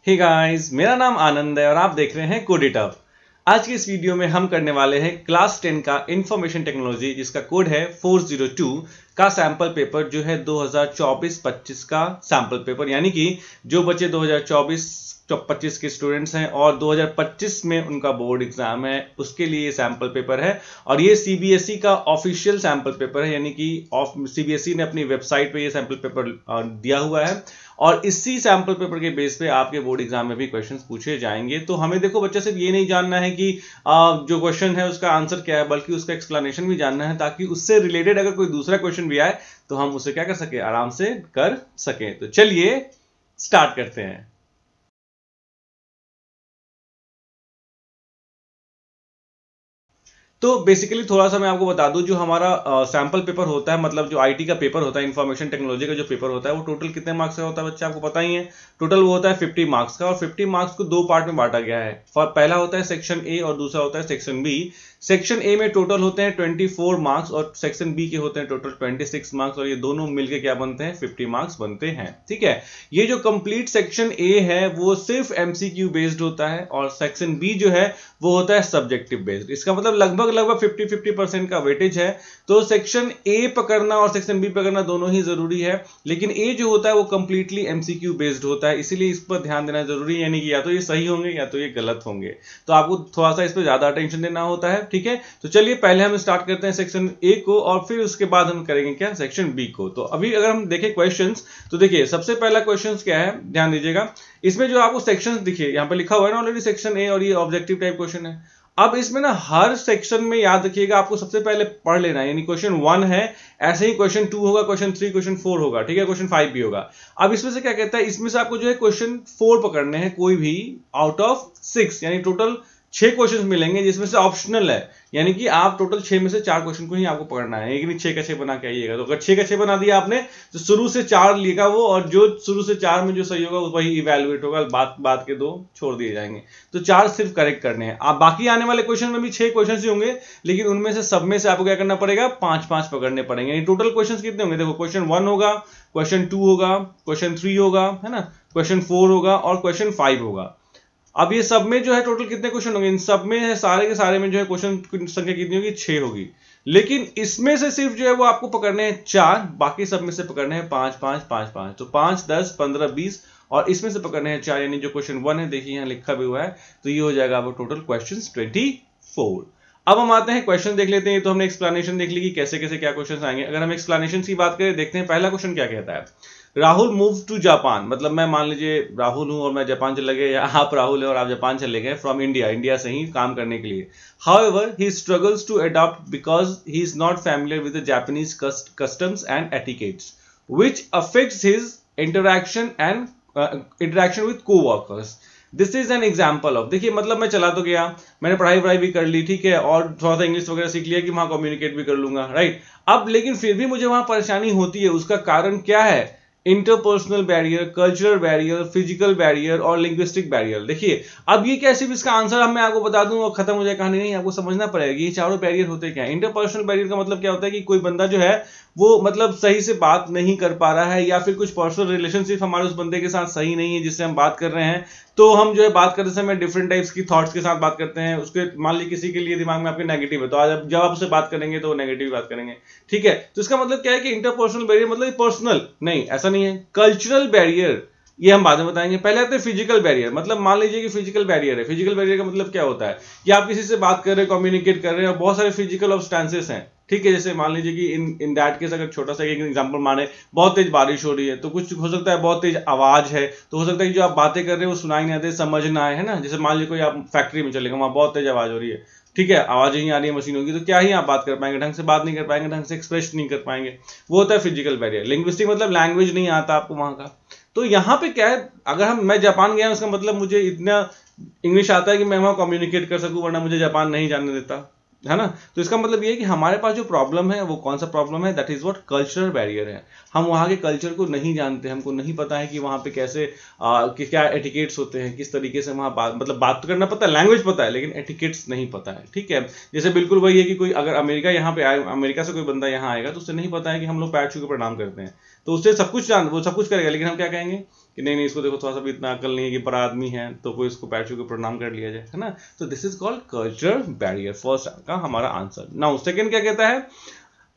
Hey guys, मेरा नाम आनंद है और आप देख रहे हैं कोड इट अप। आज की इस वीडियो में हम करने वाले हैं क्लास 10 का इंफॉर्मेशन टेक्नोलॉजी जिसका कोड है 402 का सैंपल पेपर जो है 2024-25 का सैंपल पेपर, यानी कि जो बच्चे 2024-25 के स्टूडेंट्स हैं और 2025 में उनका बोर्ड एग्जाम है उसके लिए सैंपल पेपर है। और ये सीबीएसई का ऑफिशियल सैंपल पेपर है, यानी कि सीबीएसई ने अपनी वेबसाइट पे ये सैंपल पेपर दिया हुआ है और इसी सैंपल पेपर के बेस पे आपके बोर्ड एग्जाम में भी क्वेश्चंस पूछे जाएंगे। तो हमें देखो बच्चा सिर्फ ये नहीं जानना है कि जो क्वेश्चन है उसका आंसर क्या है, बल्कि उसका एक्सप्लेनेशन भी जानना है, ताकि उससे रिलेटेड अगर कोई दूसरा क्वेश्चन भी आए तो हम उसे क्या कर सके, आराम से कर सके। तो चलिए स्टार्ट करते हैं। तो बेसिकली थोड़ा सा मैं आपको बता दूं, जो हमारा सैंपल पेपर होता है, मतलब जो आईटी का पेपर होता है, इंफॉर्मेशन टेक्नोलॉजी का जो पेपर होता है, वो टोटल कितने मार्क्स का होता है बच्चे आपको पता ही है। टोटल वो होता है 50 मार्क्स का और 50 मार्क्स को दो पार्ट में बांटा गया है। पहला होता है सेक्शन ए और दूसरा होता है सेक्शन बी। सेक्शन ए में टोटल होते हैं 24 मार्क्स और सेक्शन बी के होते हैं टोटल 26 मार्क्स, और ये दोनों मिलके क्या बनते हैं, 50 मार्क्स बनते हैं। ठीक है, ये जो कंप्लीट सेक्शन ए है वो सिर्फ एमसीक्यू बेस्ड होता है और सेक्शन बी जो है वो होता है सब्जेक्टिव बेस्ड। इसका मतलब लगभग 50-50% का वेटेज है। तो सेक्शन ए पकड़ना और सेक्शन बी पकड़ना दोनों ही जरूरी है, लेकिन ए जो होता है वो कंप्लीटली एमसीक्यू बेस्ड होता है, इसीलिए इस पर ध्यान देना जरूरी है। यानी कि या तो ये सही होंगे या तो ये गलत होंगे, तो आपको थोड़ा सा इस पर ज्यादा अटेंशन देना होता है। ठीक है, तो चलिए पहले हम स्टार्ट करते हैं सेक्शन ए को और फिर उसके बाद हम करेंगे क्या, सेक्शन बी को। तो अभी अगर हम देखें क्वेश्चंस, तो देखिए सबसे पहला क्वेश्चंस क्या है, ध्यान दीजिएगा। इसमें जो आपको सेक्शंस दिखिए यहाँ पे लिखा हुआ है ना ऑलरेडी, सेक्शन ए, और ये ऑब्जेक्टिव टाइप क्वेश्चन है। अब इसमें ना हर सेक्शन में याद रखिएगा आपको सबसे पहले पढ़ लेना है, यानी क्वेश्चन 1 है, ऐसे ही क्वेश्चन 2 होगा, क्वेश्चन 3, क्वेश्चन 4 होगा, ठीक है, क्वेश्चन 5 भी होगा। अब इसमें से क्या कहता है, इसमें से आपको जो है क्वेश्चन 4 पकड़ने हैं, कोई भी आउट ऑफ 6, यानी टोटल 6 क्वेश्चन मिलेंगे जिसमें से ऑप्शनल है, यानी कि आप टोटल 6 में से 4 क्वेश्चन को ही आपको पकड़ना है, एक नहीं 6 का 6 बना के आइएगा। तो अगर 6 का 6 बना दिया आपने तो शुरू से 4 लिएगा वो, और जो शुरू से 4 में जो सही होगा वही इवैल्यूएट होगा, बात के 2 छोड़ दिए जाएंगे। तो 4 सिर्फ करेक्ट करने हैं। आप बाकी आने वाले क्वेश्चन में भी 6 क्वेश्चन ही होंगे, लेकिन उनमें से सब में से आपको क्या करना पड़ेगा, 5-5 पकड़ने पड़ेंगे। यानी टोटल क्वेश्चन कितने होंगे, देखो क्वेश्चन 1 होगा, क्वेश्चन 2 होगा, क्वेश्चन 3 होगा, है ना, क्वेश्चन 4 होगा और क्वेश्चन 5 होगा। अब ये सब में जो है टोटल कितने क्वेश्चन होंगे, इन सब में सारे के सारे में जो है क्वेश्चन की संख्या कितनी होगी, 6 होगी। लेकिन इसमें से सिर्फ जो है वो आपको पकड़ने हैं 4, बाकी सब में से पकड़ने हैं 5-5-5-5। तो 5, 10, 15, 20 और इसमें से पकड़ने हैं 4, यानी जो क्वेश्चन 1 है देखिए यहाँ लिखा भी हुआ है, तो ये हो जाएगा आपको टोटल क्वेश्चन 24। अब हम आते हैं क्वेश्चन देख लेते हैं। तो हमने एक्सप्लेनेशन देख ली कि कैसे कैसे क्या क्वेश्चन आएंगे। अगर हम एक्सप्लेनेशन की बात करें, देखते हैं पहला क्वेश्चन क्या कहता है। राहुल मूव टू जापान, मतलब मैं मान लीजिए राहुल हूं और मैं जापान चले गए, या आप राहुल है और आप जापान चले गए फ्रॉम इंडिया से ही काम करने के लिए। However he struggles to adopt because he is not familiar with the Japanese customs and etiquettes which affects his interaction with coworkers. This is an example of, देखिए मतलब मैं चला तो गया, मैंने पढ़ाई भी कर ली, ठीक है, और थोड़ा सा इंग्लिश वगैरह सीख लिया कि वहां कम्युनिकेट भी कर लूंगा, राइट। अब लेकिन फिर भी मुझे वहां परेशानी होती है, उसका कारण क्या है, interpersonal barrier, cultural barrier, physical barrier और लिंग्विस्टिक बैरियर। देखिए अब ये क्या, सिर्फ इसका आंसर हम मैं आपको बता दूं और खत्म हो जाए कहानी, नहीं, आपको समझना पड़ेगा ये चारों बैरियर होते क्या हैं। इंटरपर्सनल बैरियर का मतलब क्या होता है कि कोई बंदा जो है वो मतलब सही से बात नहीं कर पा रहा है, या फिर कुछ पर्सनल रिलेशनशिप हमारे उस बंदे के साथ सही नहीं है जिससे हम बात कर रहे हैं, तो हम जो है बात करते समय डिफरेंट टाइप्स की थॉट्स के साथ बात करते हैं। उसके मान लीजिए किसी के लिए दिमाग में आपके नेगेटिव है, तो आज जब आप उससे बात करेंगे तो नेगेटिव बात करेंगे, ठीक है। तो इसका मतलब क्या है कि इंटरपर्सनल बैरियर मतलब पर्सनल नहीं, ऐसा नहीं है। कल्चरल बैरियर ये हम बाद में बताएंगे। पहले आते हैं फिजिकल बैरियर, मतलब मान लीजिए कि फिजिकल बैरियर है। फिजिकल बैरियर का मतलब क्या होता है कि आप किसी से बात कर रहे हैं, कम्युनिकेट कर रहे हैं और बहुत सारे फिजिकल ऑब्स्टेंसेस हैं, ठीक है। जैसे मान लीजिए कि इन दैट केस अगर छोटा सा एक एग्जांपल माने, बहुत तेज बारिश हो रही है, तो कुछ हो सकता है बहुत तेज आवाज है, तो हो सकता है कि जो आप बातें कर रहे हैं वो सुनाई नहीं आते, समझ ना आए, है ना। जैसे मान लीजिए कोई आप फैक्ट्री में चले गए, वहां बहुत तेज आवाज हो रही है, ठीक है, आवाज ही नहीं आ रही है मशीनों की, तो क्या ही आप बात कर पाएंगे, ढंग से बात नहीं कर पाएंगे, ढंग से एक्सप्रेस नहीं कर पाएंगे, वो होता है फिजिकल बैरियर। लिंग्विस्टिक मतलब लैंग्वेज नहीं आता आपको वहां का। तो यहाँ पे क्या है, अगर मैं जापान गया, उसका मतलब मुझे इतना इंग्लिश आता है कि मैं वहां कम्युनिकेट कर सकूं, वरना मुझे जापान नहीं जाने देता, है ना। तो इसका मतलब ये है कि हमारे पास जो प्रॉब्लम है वो कौन सा प्रॉब्लम है, that is what cultural barrier है। हम वहाँ के कल्चर को नहीं जानते, हमको नहीं पता है कि वहाँ पे कैसे कि क्या एटिकेट्स होते हैं, किस तरीके से वहाँ मतलब बात तो करना पता है, लैंग्वेज पता है, लेकिन एटिकेट्स नहीं पता है, ठीक है। जैसे बिल्कुल वही है कि कोई अगर अमेरिका यहाँ पे आए, अमेरिका से कोई बंदा यहाँ आएगा तो उससे नहीं पता है कि हम लोग पैर छू के प्रणाम करते हैं, तो उससे सब कुछ वो सब कुछ करेगा, लेकिन हम क्या कहेंगे कि नहीं नहीं इसको देखो थोड़ा सा भी इतना अकल नहीं है कि बड़ा आदमी है तो कोई इसको पैर छू के प्रणाम कर लिया जाए, है ना। तो this is called cultural barrier, first का हमारा आंसर। नाउ सेकंड क्या कहता है,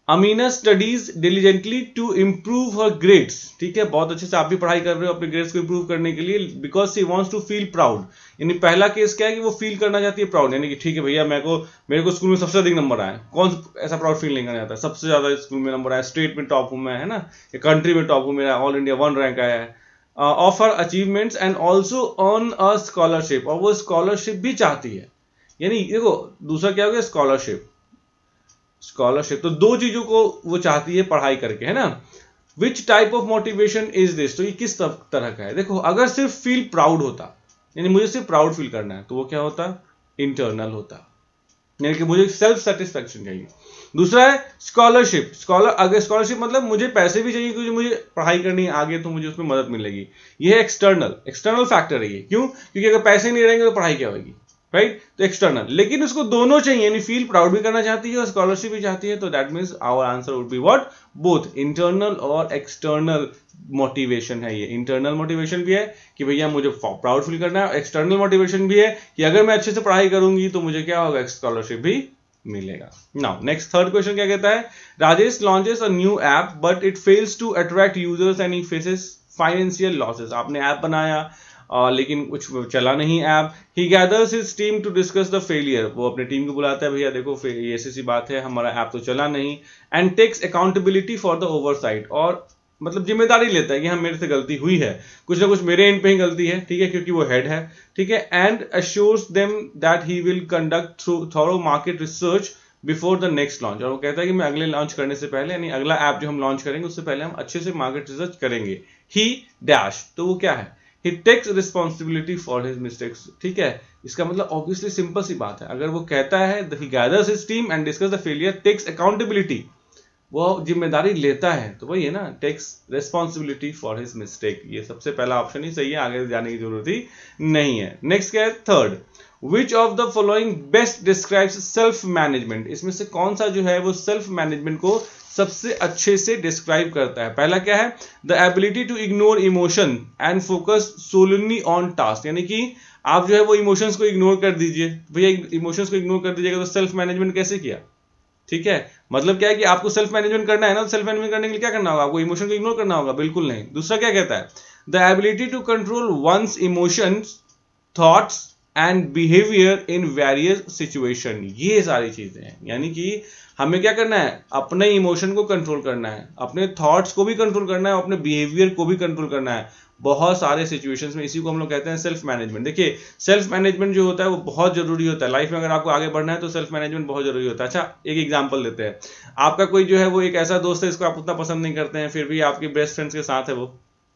Amina studies diligently to improve her grades, ठीक है, बहुत अच्छे से आप भी पढ़ाई कर रहे हो अपने ग्रेड्स को इम्प्रूव करने के लिए, because she wants to feel proud. यानी पहला केस क्या है कि वो फील करना चाहती है प्राउड, यानी कि ठीक है भैया मेरे को स्कूल में सबसे अधिक नंबर आए, कौन ऐसा प्राउड फील नहीं करना चाहता, सबसे ज्यादा स्कूल में नंबर आया, स्टेट में टॉप हूं मैं, है ना, कंट्री में टॉप हूं, मेरा ऑल इंडिया 1 रैंक आया है, of her achievements and also earn a scholarship, और वो स्कॉलरशिप भी चाहती है। यानी देखो दूसरा क्या हो गया, स्कॉलरशिप, तो दो चीजों को वो चाहती है पढ़ाई करके, है ना। Which type of motivation is this, तो ये किस तरह का है, देखो अगर सिर्फ फील प्राउड होता, यानी मुझे सिर्फ प्राउड फील करना है, तो वो क्या होता, इंटरनल होता, यानी कि मुझे सेल्फ सेटिस्फैक्शन चाहिए। दूसरा है स्कॉलरशिप, अगर स्कॉलरशिप मतलब मुझे पैसे भी चाहिए क्योंकि मुझे पढ़ाई करनी है आगे, तो मुझे उसमें मदद मिलेगी, ये है एक्सटर्नल फैक्टर है ये, क्यों, क्योंकि अगर पैसे नहीं रहेंगे तो पढ़ाई क्या होगी, राइट, तो एक्सटर्नल, लेकिन उसको दोनों चाहिए, यानी फील प्राउड भी करना चाहती है और स्कॉलरशिप भी चाहती है, तो that means our answer would be what, both internal और एक्सटर्नल मोटिवेशन है ये। इंटरनल मोटिवेशन भी है कि भैया मुझे प्राउड फील करना है, एक्सटर्नल मोटिवेशन भी है कि अगर मैं अच्छे से पढ़ाई करूंगी तो मुझे क्या होगा, स्कॉलरशिप भी मिलेगा। नाउ नेक्स्ट थर्ड क्वेश्चन क्या कहता है, Rajesh launches a new app but it fails to attract users and he faces financial losses. आपने ऐप बनाया लेकिन कुछ चला नहीं app. He gathers his team to discuss the failure, वो अपने टीम को बुलाता है, भैया देखो ये ऐसी बात है, हमारा ऐप तो चला नहीं, and takes accountability for the oversight, और मतलब जिम्मेदारी लेता है कि हाँ मेरे से गलती हुई है, कुछ ना कुछ मेरे एंड पे ही गलती है, ठीक है, क्योंकि वो हेड है, ठीक है, and assures them that he will conduct thorough market research before the next launch, और वो कहता है कि मैं अगले लॉन्च करने से पहले, यानी अगला ऐप जो हम लॉन्च करेंगे उससे पहले हम अच्छे से मार्केट रिसर्च करेंगे। ही डैश, तो वो क्या है, he takes responsibility for his mistakes, ठीक है, इसका मतलब ऑब्वियसली सिंपल सी बात है, अगर वो कहता है he gathers his team and discuss the failure, takes accountability, वो जिम्मेदारी लेता है, तो वही है ना, takes responsibility for his mistake, ये सबसे पहला ऑप्शन ही सही है, आगे जाने की जरूरत ही नहीं है। नेक्स्ट क्या है, third, which of the following best describes self management, इसमें से कौन सा जो है वो सेल्फ मैनेजमेंट को सबसे अच्छे से डिस्क्राइब करता है। पहला क्या है, the ability to ignore emotion and focus solely on task, यानी कि आप जो है वो इमोशंस को इग्नोर कर दीजिए, भैया इमोशंस को इग्नोर कर दीजिएगा तो सेल्फ मैनेजमेंट कैसे किया, ठीक है, मतलब क्या है कि आपको सेल्फ मैनेजमेंट करना है ना, तो सेल्फ मैनेजमेंट करने के लिए क्या करना होगा, आपको इमोशन को इग्नोर करना होगा, बिल्कुल नहीं। दूसरा क्या कहता है, the ability to control one's emotions, thoughts and behaviour in various situation, ये सारी चीजें हैं, यानी कि हमें क्या करना है, अपने इमोशन को कंट्रोल करना है, अपने थॉट्स को भी कंट्रोल करना है, अपने बिहेवियर को भी कंट्रोल करना है बहुत सारे सिचुएशंस में, इसी को हम लोग कहते हैं सेल्फ मैनेजमेंट। देखिए सेल्फ मैनेजमेंट जो होता है वो बहुत जरूरी होता है लाइफ में, अगर आपको आगे बढ़ना है तो सेल्फ मैनेजमेंट बहुत जरूरी होता है। अच्छा एक एग्जांपल लेते हैं, आपका कोई जो है वो एक ऐसा दोस्त है जिसको आप उतना पसंद नहीं करते हैं, फिर भी आपके बेस्ट फ्रेंड्स के साथ है वो,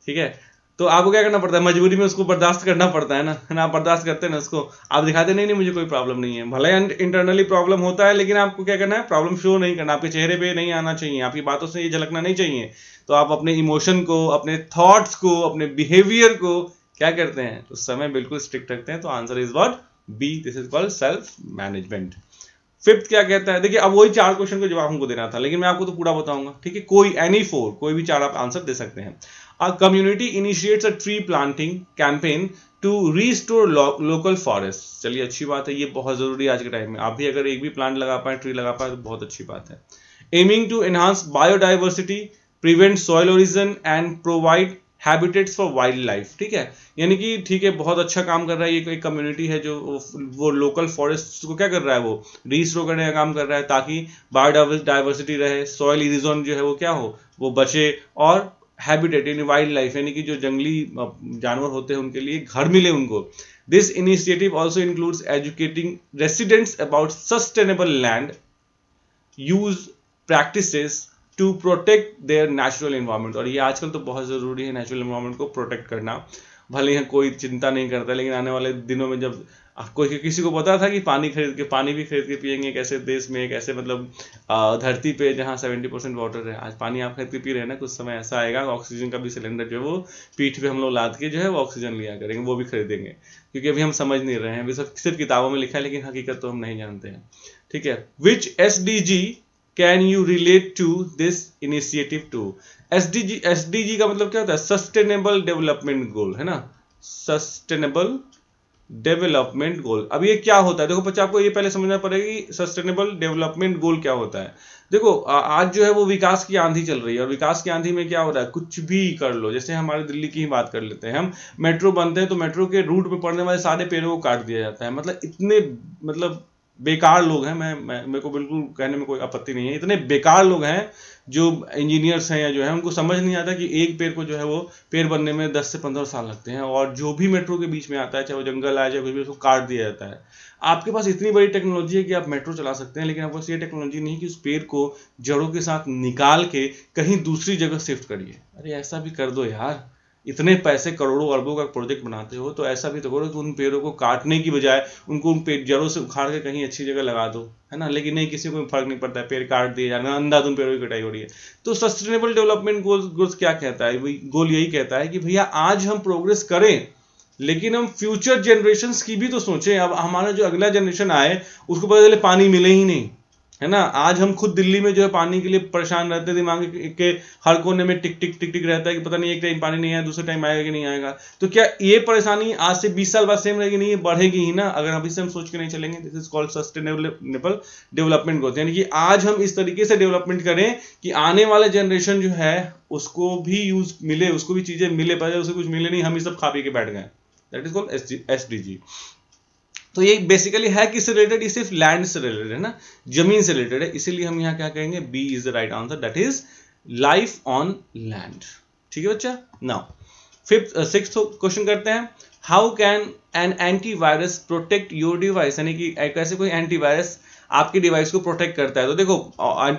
ठीक है, तो आपको क्या करना पड़ता है, मजबूरी में उसको बर्दाश्त करना पड़ता है ना, आप बर्दाश्त करते हैं ना उसको, आप दिखाते नहीं मुझे कोई प्रॉब्लम नहीं है, भले इंटरनली प्रॉब्लम होता है, लेकिन आपको क्या करना है, प्रॉब्लम शो नहीं करना, आपके चेहरे पे नहीं आना चाहिए, आपकी बातों से ये झलकना नहीं चाहिए, तो आप अपने इमोशन को, अपने थॉट्स को, अपने बिहेवियर को क्या करते हैं, उस समय बिल्कुल स्ट्रिक्ट रखते हैं, तो answer is what, B, this is called self management. Fifth क्या कहता है, देखिए अब वही 4 क्वेश्चन को जवाब हमको देना था, लेकिन मैं आपको तो पूरा बताऊंगा, ठीक है, कोई एनी 4 कोई भी 4 आप आंसर दे सकते हैं। A community initiates a tree planting campaign to restore local forests, चलिए अच्छी बात है, ये बहुत जरूरी है आज के टाइम में, आप भी अगर एक भी प्लांट लगा पाए, ट्री लगा पाए तो बहुत अच्छी बात है। Aiming to enhance biodiversity, prevent soil erosion and provide habitats for wild life, ठीक है, यानी कि ठीक है बहुत अच्छा काम कर रहा है, ये एक कम्युनिटी है जो वो लोकल फॉरेस्ट को क्या कर रहा है, वो रीस्टोर करने का काम कर रहा है, ताकि बायोडाइवर्सिटी रहे, सॉइल इरोजन जो है वो क्या हो, वो बचे, और हैबिटेट यानी वाइल्ड लाइफ यानी कि जो जंगली जानवर होते हैं उनके लिए घर मिले उनको। This initiative also includes educating residents about sustainable land use practices to protect their natural environment, और ये आजकल तो बहुत जरूरी है नेचुरल एनवायरनमेंट को प्रोटेक्ट करना, भले ही कोई चिंता नहीं करता, लेकिन आने वाले दिनों में जब कोई किसी को पता था कि पानी भी खरीद के पिएंगे एक ऐसे देश में, एक ऐसे मतलब धरती पे जहाँ 70% वाटर है, आज पानी आप खरीद के पी रहे हैं ना, कुछ समय ऐसा आएगा ऑक्सीजन का भी सिलेंडर जो है वो पीठ पे हम लोग लाद के जो है वो ऑक्सीजन लिया करेंगे, वो भी खरीदेंगे, क्योंकि अभी हम समझ नहीं रहे हैं, अभी सब सिर्फ किताबों में लिखा है, लेकिन हकीकत तो हम नहीं जानते हैं, ठीक है। Which SDG can you relate to this initiative to? SDG का मतलब क्या होता है? सस्टेनेबल डेवलपमेंट गोल, है ना, सस्टेनेबल डेवलपमेंट गोल। अब ये क्या होता है? देखो बच्चा, आपको ये पहले समझना पड़ेगा कि सस्टेनेबल डेवलपमेंट गोल क्या होता है। देखो आज जो है वो विकास की आंधी चल रही है, और विकास की आंधी में क्या हो रहा है, कुछ भी कर लो। जैसे हमारे दिल्ली की ही बात कर लेते हैं हम, मेट्रो बनते हैं तो मेट्रो के रूट में पड़ने वाले सारे पेड़ों को काट दिया जाता है। मतलब इतने मतलब बेकार लोग हैं, मेरे को बिल्कुल कहने में कोई आपत्ति नहीं है, इतने बेकार लोग हैं जो इंजीनियर्स हैं या जो है, उनको समझ नहीं आता कि एक पेड़ को जो है वो पेड़ बनने में 10 से 15 साल लगते हैं, और जो भी मेट्रो के बीच में आता है, चाहे वो जंगल आए चाहे कुछ भी, उसको काट दिया जाता है। आपके पास इतनी बड़ी टेक्नोलॉजी है कि आप मेट्रो चला सकते हैं, लेकिन आपके पास ये टेक्नोलॉजी नहीं कि उस पेड़ को जड़ों के साथ निकाल के कहीं दूसरी जगह शिफ्ट करिए। अरे ऐसा भी कर दो यार, इतने पैसे करोड़ों अरबों का प्रोजेक्ट बनाते हो तो ऐसा भी तो करो कि उन पेड़ों को काटने की बजाय उनको उन पेड़ जड़ों से उखाड़ के कहीं अच्छी जगह लगा दो, है ना। लेकिन नहीं, किसी को फर्क नहीं पड़ता है, पेड़ काट दिए जाना, अंधाधुंध पेड़ों की कटाई हो रही है। तो सस्टेनेबल डेवलपमेंट गोल्स क्या कहता है? गोल यही कहता है कि भैया आज हम प्रोग्रेस करें, लेकिन हम फ्यूचर जनरेशंस की भी तो सोचें। अब हमारा जो अगला जनरेशन आए उसको पता चले पानी मिले ही नहीं, है ना। आज हम खुद दिल्ली में जो है पानी के लिए परेशान रहते हैं, दिमाग के हर कोने में टिक टिक टिक टिक रहता है कि पता नहीं एक टाइम पानी नहीं आया, दूसरे टाइम आएगा कि नहीं आएगा। तो क्या ये परेशानी आज से 20 साल बाद सेम रहेगी? नहीं, ये बढ़ेगी ही ना, अगर अभी से हम सोच के नहीं चलेंगे। This is called sustainable development goals, यानी कि आज हम इस तरीके से डेवलपमेंट करें कि आने वाले जनरेशन जो है उसको भी यूज मिले, उसको भी चीजें मिले, पता उसे कुछ मिले नहीं, हम ही सब खा पी के बैठ गए। That is called SDG. तो ये बेसिकली है किससे रिलेटेड? ये सिर्फ लैंड से रिलेटेड है ना, जमीन से रिलेटेड है, इसीलिए हम यहाँ क्या कहेंगे, B is the right answer, that is life on land. ठीक है बच्चा। नाउ सिक्स्थ क्वेश्चन करते हैं, how can an antivirus protect your device? यानी कि कैसे कोई एंटीवायरस आपके डिवाइस को प्रोटेक्ट करता है। तो देखो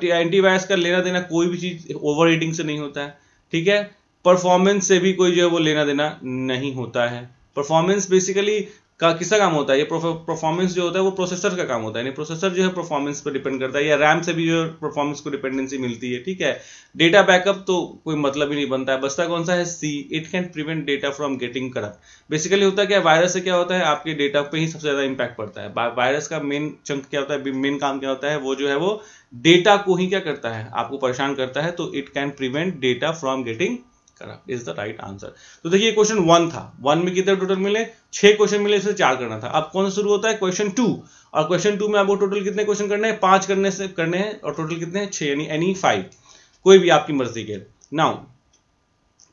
एंटीवायरस का लेना देना कोई भी चीज ओवर हीटिंग से नहीं होता है, ठीक है। परफॉर्मेंस से भी कोई जो है वो लेना देना नहीं होता है। परफॉर्मेंस बेसिकली का किसका काम होता है? ये परफॉर्मेंस जो होता है वो प्रोसेसर का काम होता है, यानी प्रोसेसर जो है परफॉर्मेंस पर डिपेंड करता है, या रैम से भी जो है परफॉर्मेंस को डिपेंडेंसी मिलती है, ठीक है। डेटा बैकअप तो कोई मतलब ही नहीं बनता है। बचता कौन सा है? C, it can prevent data from getting corrupt. Basically होता है क्या, वायरस से क्या होता है, आपके डेटा पे ही सबसे ज्यादा इंपैक्ट पड़ता है। वायरस का मेन चंक क्या होता है, मेन काम क्या होता है, वो जो है वो डेटा को ही क्या करता है, आपको परेशान करता है। तो it can prevent data from getting corrupt is the right answer. तो देखिए क्वेश्चन 1 था, 1 में कितने टोटल मिले? 6 क्वेश्चन मिले, इससे 4 करना था। अब कौन सा शुरू होता है? क्वेश्चन 2, और क्वेश्चन 2 में आपको टोटल कितने क्वेश्चन करने हैं? 5 करने हैं, और टोटल कितने हैं? 6, यानी एनी 5, कोई भी आपकी मर्जी के। नाउ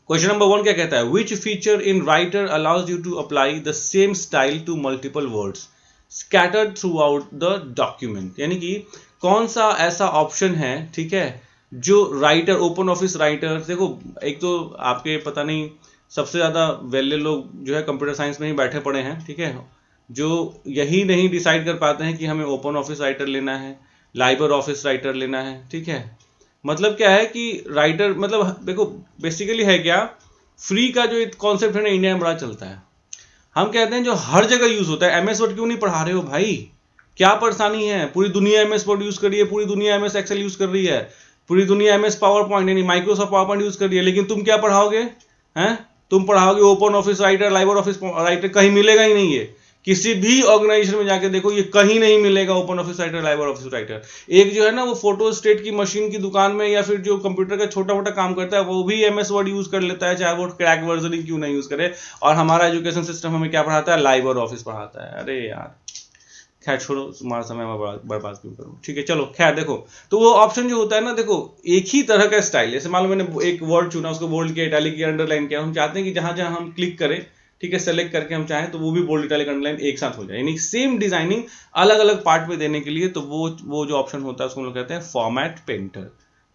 क्वेश्चन नंबर 1 क्या कहता है, which feature in writer allows you to apply the same style to multiple words scattered throughout the document? यानी कि कौन सा ऐसा ऑप्शन है, ठीक है, जो राइटर, ओपन ऑफिस राइटर, देखो एक तो आपके पता नहीं सबसे ज्यादा वेल्ले लोग जो है कंप्यूटर साइंस में ही बैठे पड़े हैं, ठीक है, जो यही नहीं डिसाइड कर पाते हैं कि हमें ओपन ऑफिस राइटर लेना है, लाइबर ऑफिस राइटर लेना है, ठीक है। मतलब क्या है कि राइटर, मतलब देखो बेसिकली है क्या, फ्री का जो कॉन्सेप्ट है ना इंडिया में बड़ा चलता है। हम कहते हैं जो हर जगह यूज होता है, एमएस वर्ड क्यों नहीं पढ़ा रहे हो भाई, क्या परेशानी है? पूरी दुनिया एमएस वर्ड यूज कर रही है, पूरी दुनिया एमएस एक्सेल यूज कर रही है, पूरी दुनिया एमएस पावर पॉइंट यानी माइक्रोसॉफ्ट पावर पॉइंट यूज कर रही है, लेकिन तुम क्या पढ़ाओगे? हैं, तुम पढ़ाओगे OpenOffice Writer, LibreOffice Writer, कहीं मिलेगा ही नहीं। ये किसी भी ऑर्गेनाइजेशन में जाके देखो, ये कहीं नहीं मिलेगा open office Writer, LibreOffice writer. एक जो है ना वो फोटो स्टेट की मशीन की दुकान में, या फिर जो कंप्यूटर का छोटा मोटा काम करता है वो भी एमएस वर्ड यूज कर लेता है, चाहे वो क्रैक वर्जन ही क्यों ना यूज करे। और हमारा एजुकेशन सिस्टम हमें क्या पढ़ाता है? लाइबर ऑफिस पढ़ाता है। अरे यार खैर छोड़ो, तुम्हारा समय मैं बर्बाद क्यों करूं, ठीक है। चलो खैर देखो, तो वो ऑप्शन जो होता है ना, देखो एक ही तरह का स्टाइल, जैसे मान लो मैंने एक वर्ड चुना, उसको बोल्ड किया, इटैलिक किया, अंडरलाइन किया, हम चाहते हैं कि जहां जहां हम क्लिक करें, ठीक है, सेलेक्ट करके हम चाहें तो वो भी बोल्ड, इटैलिक, अंडरलाइन एक साथ हो जाए, यानी सेम डिजाइनिंग अलग अलग पार्ट में देने के लिए। तो वो जो ऑप्शन होता है उसको हम लोग कहते हैं format painter.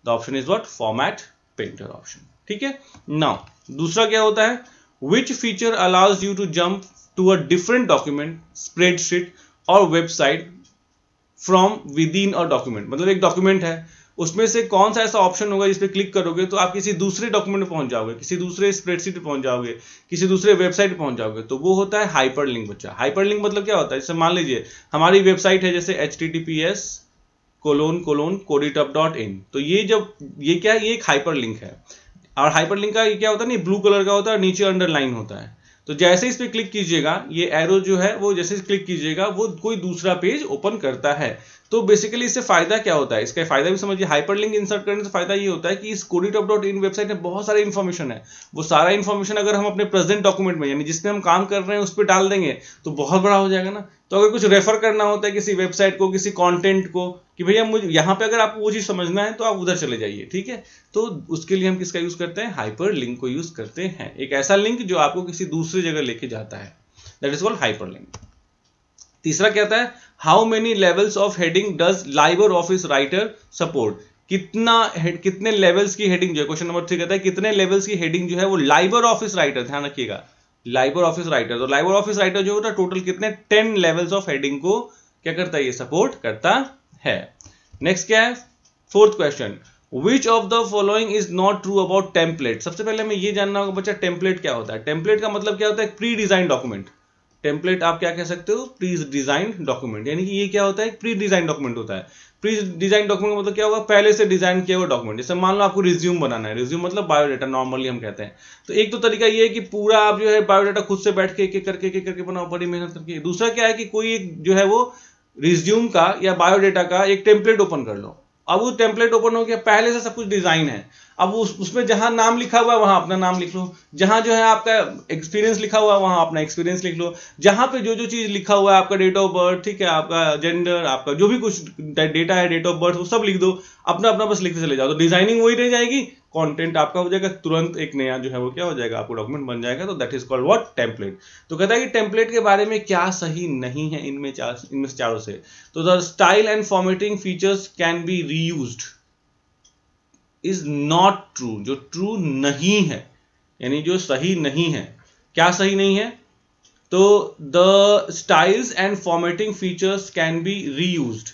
The option is what? Format painter option, ठीक है। नाउ दूसरा क्या होता है, which feature allows you to jump to a different document, spreadsheet और website from within a document. मतलब एक डॉक्यूमेंट है, उसमें से कौन सा ऐसा ऑप्शन होगा जिस पे क्लिक करोगे तो आप किसी दूसरे डॉक्यूमेंट में पहुंच जाओगे, किसी दूसरे स्प्रेडशीट पे पहुंच जाओगे, किसी दूसरे वेबसाइट पे पहुंच जाओगे। तो वो होता है हाइपरलिंक बच्चा। हाइपरलिंक मतलब क्या होता है, जैसे मान लीजिए हमारी वेबसाइट है जैसे https://coditup.in, तो ये ये क्या है, ये एक हाइपरलिंक है। और हाइपरलिंक का ये क्या होता है, नहीं ब्लू कलर का होता है, नीचे अंडरलाइन होता है। तो जैसे इस पे क्लिक कीजिएगा, ये एरो जो है वो जैसे क्लिक कीजिएगा वो कोई दूसरा पेज ओपन करता है। तो बेसिकली इससे फायदा क्या होता है, इसका फायदा भी समझिए। हाइपरलिंक इंसर्ट करने से फायदा ये होता है कि इस codeitop.in वेबसाइट में बहुत सारी इंफॉर्मेशन है, वो सारा इंफॉर्मेशन अगर हम अपने प्रेजेंट डॉक्यूमेंट में यानी जिसमें हम काम कर रहे हैं उस पर डाल देंगे तो बहुत बड़ा हो जाएगा ना। तो अगर कुछ रेफर करना होता है किसी वेबसाइट को, किसी कंटेंट को, कि भैया मुझे यहाँ पे अगर आपको वो चीज समझना है तो आप उधर चले जाइए, ठीक है। तो उसके लिए हम किसका यूज करते हैं, हाइपर लिंक को यूज करते हैं, एक ऐसा लिंक जो आपको किसी दूसरी जगह लेके जाता है, that is called hyper link. तीसरा क्या आता है, how many levels of heading does Liber office writer support, कितने लेवल्स की हेडिंग जो है, क्वेश्चन नंबर 3 कहता है कितने लेवल्स की हेडिंग जो है वो लाइबर ऑफिस राइटर, ध्यान रखिएगा लाइबर ऑफिस राइटर, तो लाइबर ऑफिस राइटर जो होता है टोटल कितने 10 लेवल्स ऑफ हेडिंग को क्या करता है, ये सपोर्ट करता है। नेक्स्ट क्या है, fourth question, which of the following is not true about template. सबसे पहले हमें ये जानना होगा बच्चा टेम्पलेट क्या होता है। टेम्पलेट का मतलब क्या होता है, प्री डिजाइन डॉक्यूमेंट। टेम्पलेट आप क्या कह सकते हो, प्री डिजाइन डॉक्यूमेंट, यानी कि ये क्या होता है, प्री डिजाइन डॉक्यूमेंट होता है। प्री डिजाइन डॉक्यूमेंट का मतलब क्या होगा, पहले से डिजाइन किया हुआ डॉक्यूमेंट। जैसे मान लो आपको रिज्यूम बनाना है, रिज्यूम मतलब बायोडाटा नॉर्मली हम कहते हैं। तो एक तो तरीका ये है कि पूरा आप जो है बायोडाटा खुद से बैठ के एक करके बनाओ, बड़ी मेहनत करके। दूसरा क्या है कि कोई एक जो है वो रिज्यूम का या बायोडाटा का एक टेम्पलेट ओपन कर लो। अब वो टेम्पलेट ओपन हो गया, पहले से सब कुछ डिजाइन है, अब उसमें जहां नाम लिखा हुआ है वहां अपना नाम लिख लो, जहां जो है आपका एक्सपीरियंस लिखा हुआ है वहां अपना एक्सपीरियंस लिख लो, जहां पे जो चीज लिखा हुआ है आपका डेट ऑफ बर्थ, ठीक है, आपका जेंडर, आपका जो भी कुछ डेटा है, डेट ऑफ बर्थ, वो सब लिख दो, अपना अपना बस लिखते चले जाओ। तो डिजाइनिंग वही रह जाएगी, कंटेंट आपका हो जाएगा, तुरंत एक नया जो है वो क्या हो जाएगा, आपको डॉक्यूमेंट बन जाएगा। तो that is called what, template. तो कहता है कि टेम्पलेट के बारे में क्या सही नहीं है इनमें से चारों से। तो the style and formatting features can be reused is not true, जो ट्रू नहीं है यानी जो सही नहीं है। क्या सही नहीं है, तो the styles and formatting features can be reused,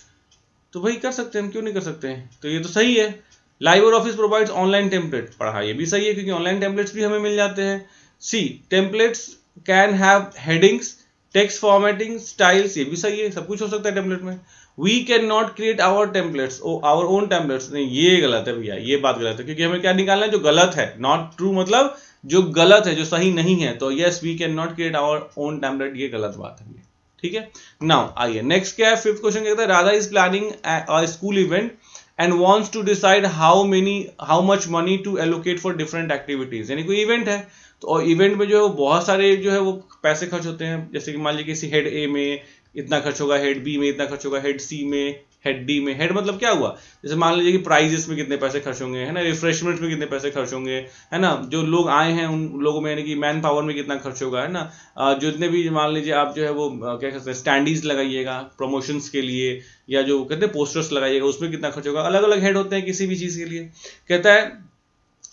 तो भाई कर सकते हैं हम, क्यों नहीं कर सकते हैं, तो ये तो सही है। Liber office provides online template, पढ़ा, ये भी सही है क्योंकि ऑनलाइन टेम्पलेट्स भी हमें मिल जाते हैं। C templates can have headings, text formatting, styles, ये भी सही है, सब कुछ हो सकता है टेम्पलेट में। We can not create our templates, our own templates, नहीं ये गलत है भैया, ये बात गलत है, क्योंकि हमें क्या निकालना है, जो गलत है। नॉट ट्रू मतलब जो गलत है, जो सही नहीं है। तो yes, we can not create our own template, ये गलत बात है, ठीक है। नाउ आइए नेक्स्ट क्या है, फिफ्थ क्वेश्चन कहता है Radha is planning a school event and wants to decide how much money to allocate for different activities. यानी कोई इवेंट है, तो इवेंट में जो है वो बहुत सारे जो है वो पैसे खर्च होते हैं। जैसे कि मान लीजिए किसी हेड ए में इतना खर्च होगा, हेड बी में इतना खर्च होगा, हेड सी में, हेड डी में। हेड मतलब क्या हुआ, जैसे मान लीजिए कि प्राइजेस में कितने पैसे खर्च होंगे, है ना, रिफ्रेशमेंट में कितने पैसे खर्च होंगे, है ना, जो लोग आए हैं उन लोगों में यानी कि मैन पावर में कितना खर्च होगा, है ना, जो जितने भी मान लीजिए आप जो है वो क्या कहते हैं स्टैंडीज लगाइएगा प्रमोशंस के लिए, या जो कहते हैं पोस्टर्स लगाइएगा, उसमें कितना खर्च होगा। अलग अलग हेड होते हैं किसी भी चीज के लिए। कहता है,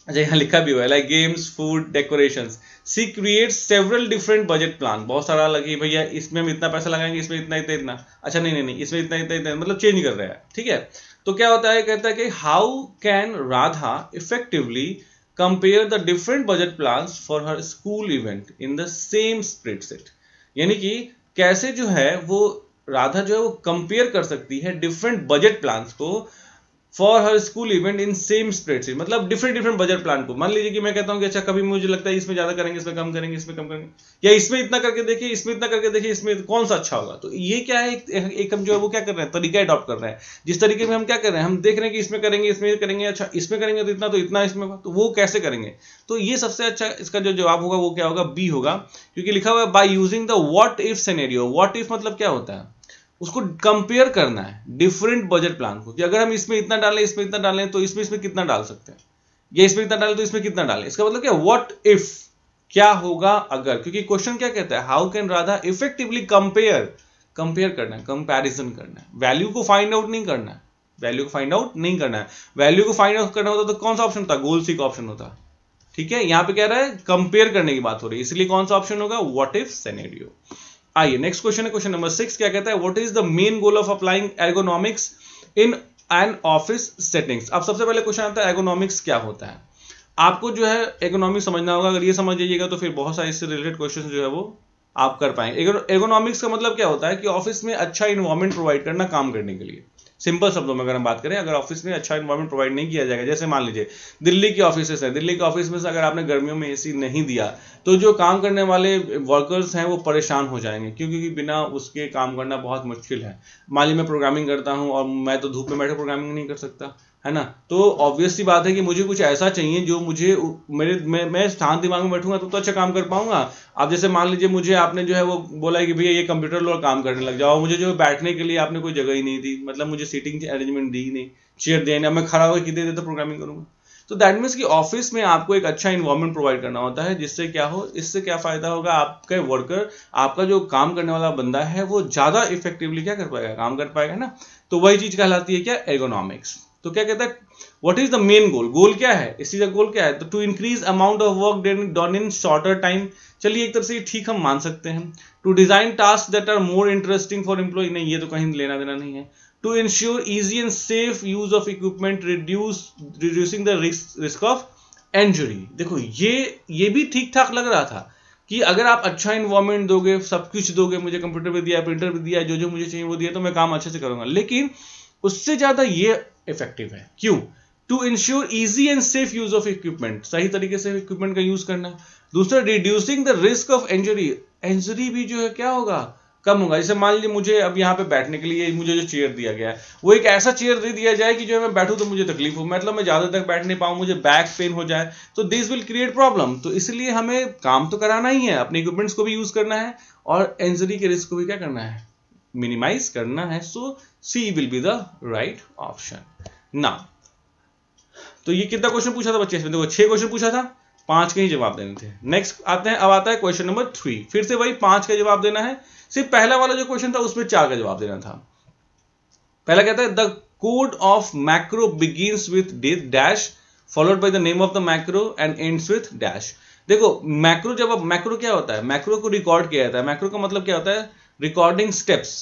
अच्छा यहाँ लिखा भी हुआ है, like games, food, decorations, C create several different budget plan. बहुत सारा लगे भैया इसमें हम इतना पैसा लगाएंगे, इसमें इतना इतना इतना, अच्छा नहीं, इसमें इतना इतना इतना, मतलब चेंज कर रहा है, ठीक है। तो क्या होता है, कहता है कि how can Radha effectively compare the different budget plans for her school event in the same spreadsheet. यानी कि कैसे जो है वो राधा जो है वो कंपेयर कर सकती है डिफरेंट बजट प्लान्स को for her school event in same spreadsheet, मतलब डिफरेंट बजट प्लान को। मान लीजिए कि मैं कहता हूं कि अच्छा कभी मुझे लगता है इसमें ज्यादा करेंगे, इसमें कम करेंगे, इसमें कम करेंगे, या इसमें इतना करके देखिए, इसमें इतना करके देखिए, इसमें कौन सा अच्छा होगा। तो ये क्या है, एक हम जो है वो क्या कर रहे हैं, तरीका अडॉप्ट कर रहे हैं। जिस तरीके में हम क्या कर रहे हैं, हम देख रहे हैं कि इसमें करेंगे, इसमें करेंगे, अच्छा इसमें करेंगे तो इतना इसमें, तो वो कैसे करेंगे। तो ये सबसे अच्छा इसका जो जवाब होगा वो क्या होगा, बी होगा, क्योंकि लिखा हुआ है by using the what if scenario. What if मतलब क्या होता है, उसको कंपेयर करना है डिफरेंट बजट प्लान को, कि अगर हम इसमें इतना डालें, इसमें इतना डालें, तो इसमें कितना डाल सकते हैं, या इसमें इतना डालें तो इसमें कितना डालें। इसका मतलब क्या, व्हाट इफ, क्या होगा अगर, क्योंकि क्वेश्चन क्या कहता है, how can Radha effectively compare करना है, कंपैरिजन करना है, वैल्यू को फाइंड आउट नहीं करना है, वैल्यू को फाइंड आउट नहीं करना है। वैल्यू को फाइंड आउट करना होता तो कौन सा ऑप्शन होता, गोल सी का ऑप्शन होता, ठीक है। यहां पे कह रहा है कंपेयर करने की बात हो रही है, इसलिए कौन सा ऑप्शन होगा, व्हाट इफ सिनेरियो। आइए नेक्स्ट क्वेश्चन है, क्वेश्चन नंबर 6 क्या कहता है, what is the main goal of applying ergonomics in an office settings. अब सबसे पहले क्वेश्चन आता है एर्गोनॉमिक्स क्या होता है। आपको जो है एर्गोनॉमिक्स समझना होगा, अगर ये समझ जाइएगा तो फिर बहुत सारे इससे रिलेटेड क्वेश्चन जो है वो आप कर पाएंगे। एर्गोनॉमिक्स का मतलब क्या होता है कि ऑफिस में अच्छा इन्वायरमेंट प्रोवाइड करना काम करने के लिए, सिंपल शब्दों में अगर हम बात करें, अगर ऑफिस में अच्छा इन्वायरमेंट प्रोवाइड नहीं किया जाएगा, जैसे मान लीजिए दिल्ली के ऑफिस है, दिल्ली के ऑफिस में से अगर आपने गर्मियों में एसी नहीं दिया तो जो काम करने वाले वर्कर्स हैं वो परेशान हो जाएंगे, क्योंकि बिना उसके काम करना बहुत मुश्किल है। मान लीजिए मैं प्रोग्रामिंग करता हूं और मैं तो धूप में बैठे प्रोग्रामिंग नहीं कर सकता, है ना। तो ऑब्वियस सी बात है कि मुझे कुछ ऐसा चाहिए जो मुझे मैं शांत दिमाग में बैठूंगा तो अच्छा काम कर पाऊंगा। अब जैसे मान लीजिए मुझे आपने जो है वो बोला कि भैया ये कंप्यूटर लो और काम करने लग जाओ, मुझे जो बैठने के लिए आपने कोई जगह ही नहीं दी, मतलब मुझे सीटिंग अरेंजमेंट दी नहीं, चेयर दिया नहीं, मैं खड़ा होकर कितने देर तक प्रोग्रामिंग करूंगा। तो दैट मीन्स कि ऑफिस में आपको एक अच्छा इन्वायरमेंट प्रोवाइड करना होता है, जिससे क्या हो, इससे क्या फायदा होगा, आपके वर्कर, आपका जो काम करने वाला बंदा है वो ज्यादा इफेक्टिवली क्या कर पाएगा, काम कर पाएगा ना। तो वही चीज कहलाती है क्या, एर्गोनॉमिक्स। तो क्या कहता है, what is the main goal, goal क्या है, इस चीज का गोल क्या है, तो to increase amount of work done in shorter time. चलिए एक तरह से ठीक हम मान सकते हैं। To design task that are more interesting for employee, नहीं ये तो कहीं लेना देना नहीं है। To ensure easy and safe use of equipment, reducing the risk of injury. देखो ये भी ठीक ठाक लग रहा था कि अगर आप अच्छा इन्वायरमेंट दोगे, सब कुछ दोगे, मुझे कंप्यूटर भी दिया, प्रिंटर भी दिया, जो जो मुझे चाहिए वो दिया, तो मैं काम अच्छे से करूंगा। लेकिन उससे ज्यादा ये इफेक्टिव है, क्यों, to ensure easy and safe use of equipment, सही तरीके से इक्विपमेंट का यूज करना। दूसरा, reducing the risk of injury, injury भी जो है क्या होगा, कम होगा। जैसे मान लीजिए मुझे अब यहाँ पे बैठने के लिए मुझे जो चेयर दिया गया है वो एक ऐसा चेयर दे दिया जाए कि जो मैं बैठूं तो मुझे तकलीफ हो, मतलब मैं ज्यादा तक बैठ नहीं पाऊं, मुझे बैक पेन हो जाए, तो दिस विल क्रिएट प्रॉब्लम। तो इसलिए हमें काम तो कराना ही है, अपने इक्विपमेंट्स को भी यूज करना है और इंजरी के रिस्क को भी क्या करना है, मिनिमाइज करना है। So C will be the right option. ना तो ये कितना क्वेश्चन पूछा था बच्चे इसमें, देखो 6 क्वेश्चन पूछा था, 5 के ही जवाब देने थे। नेक्स्ट आते हैं, अब आता है क्वेश्चन नंबर 3, फिर से वही 5 का जवाब देना है। सिर्फ पहला वाला जो क्वेश्चन था उसमें 4 का जवाब देना था। पहला कहता है the code of macro begins with dash followed by the name of the macro and ends with dash. देखो मैक्रो, जब अब मैक्रो क्या होता है, मैक्रो को रिकॉर्ड किया जाता है। मैक्रो का मतलब क्या होता है, रिकॉर्डिंग स्टेप्स,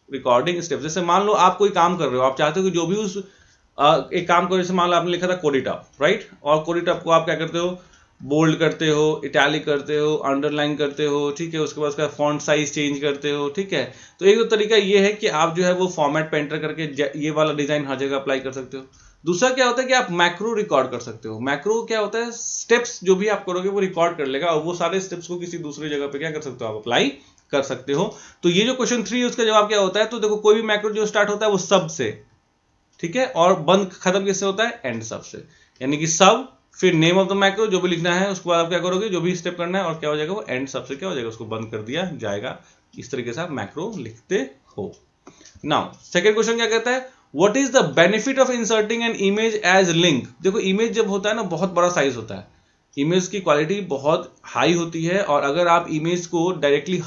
रिकॉर्डिंग स्टेप्स। जैसे मान लो आप कोई काम कर रहे हो, आप चाहते हो कि जो भी उस एक काम करो, जैसे मान लो आपने लिखा था कोडिटॉप, राइट, और कोडिटॉप को आप क्या करते हो, बोल्ड करते हो, इटैलिक करते हो, अंडरलाइन करते हो, ठीक है, उसके बाद उसका फॉन्ट साइज चेंज करते हो, ठीक है। तो एक तो तरीका ये है कि आप जो है वो फॉर्मेट पे एंटर करके ये वाला डिजाइन हर जगह अप्लाई कर सकते हो। दूसरा क्या होता है कि आप मैक्रो रिकॉर्ड कर सकते हो। मैक्रो क्या होता है, स्टेप्स जो भी आप करोगे वो रिकॉर्ड कर लेगा और वो सारे स्टेप्स को किसी दूसरी जगह पे क्या कर सकते हो, आप अप्लाई कर सकते हो। तो ये जो क्वेश्चन 3 है उसका जवाब क्या होता है, तो देखो कोई भी मैक्रो जो स्टार्ट होता है वो सब से, ठीक है, और बंद खत्म किससे होता है, एंड सब से, यानी कि सब फिर नेम ऑफ द मैक्रो जो भी लिखना है, उसके बाद आप क्या करोगे, जो भी स्टेप करना है, और क्या हो जाएगा वो एंड सब से क्या हो जाएगा, उसको बंद कर दिया जाएगा। इस तरीके से आप मैक्रो लिखते हो। नाउ सेकंड क्वेश्चन क्या कहता है, what is the benefit of inserting an image as link. देखो इमेज जब होता है ना बहुत बड़ा साइज होता है, इमेज की क्वालिटी बहुत हाई होती है, और अगर आप इमेज को डायरेक्टली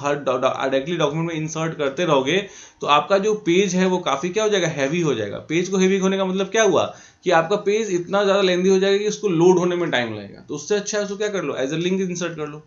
डॉक्यूमेंट में इंसर्ट करते रहोगे तो आपका जो पेज है वो काफी क्या हो जाएगा, हैवी हो जाएगा। पेज को हैवी होने का मतलब क्या हुआ कि आपका पेज इतना ज्यादा लेंदी हो जाएगा कि उसको लोड होने में टाइम लगेगा। तो उससे अच्छा है उसको क्या कर लो, एज ए लिंक इंसर्ट कर लो।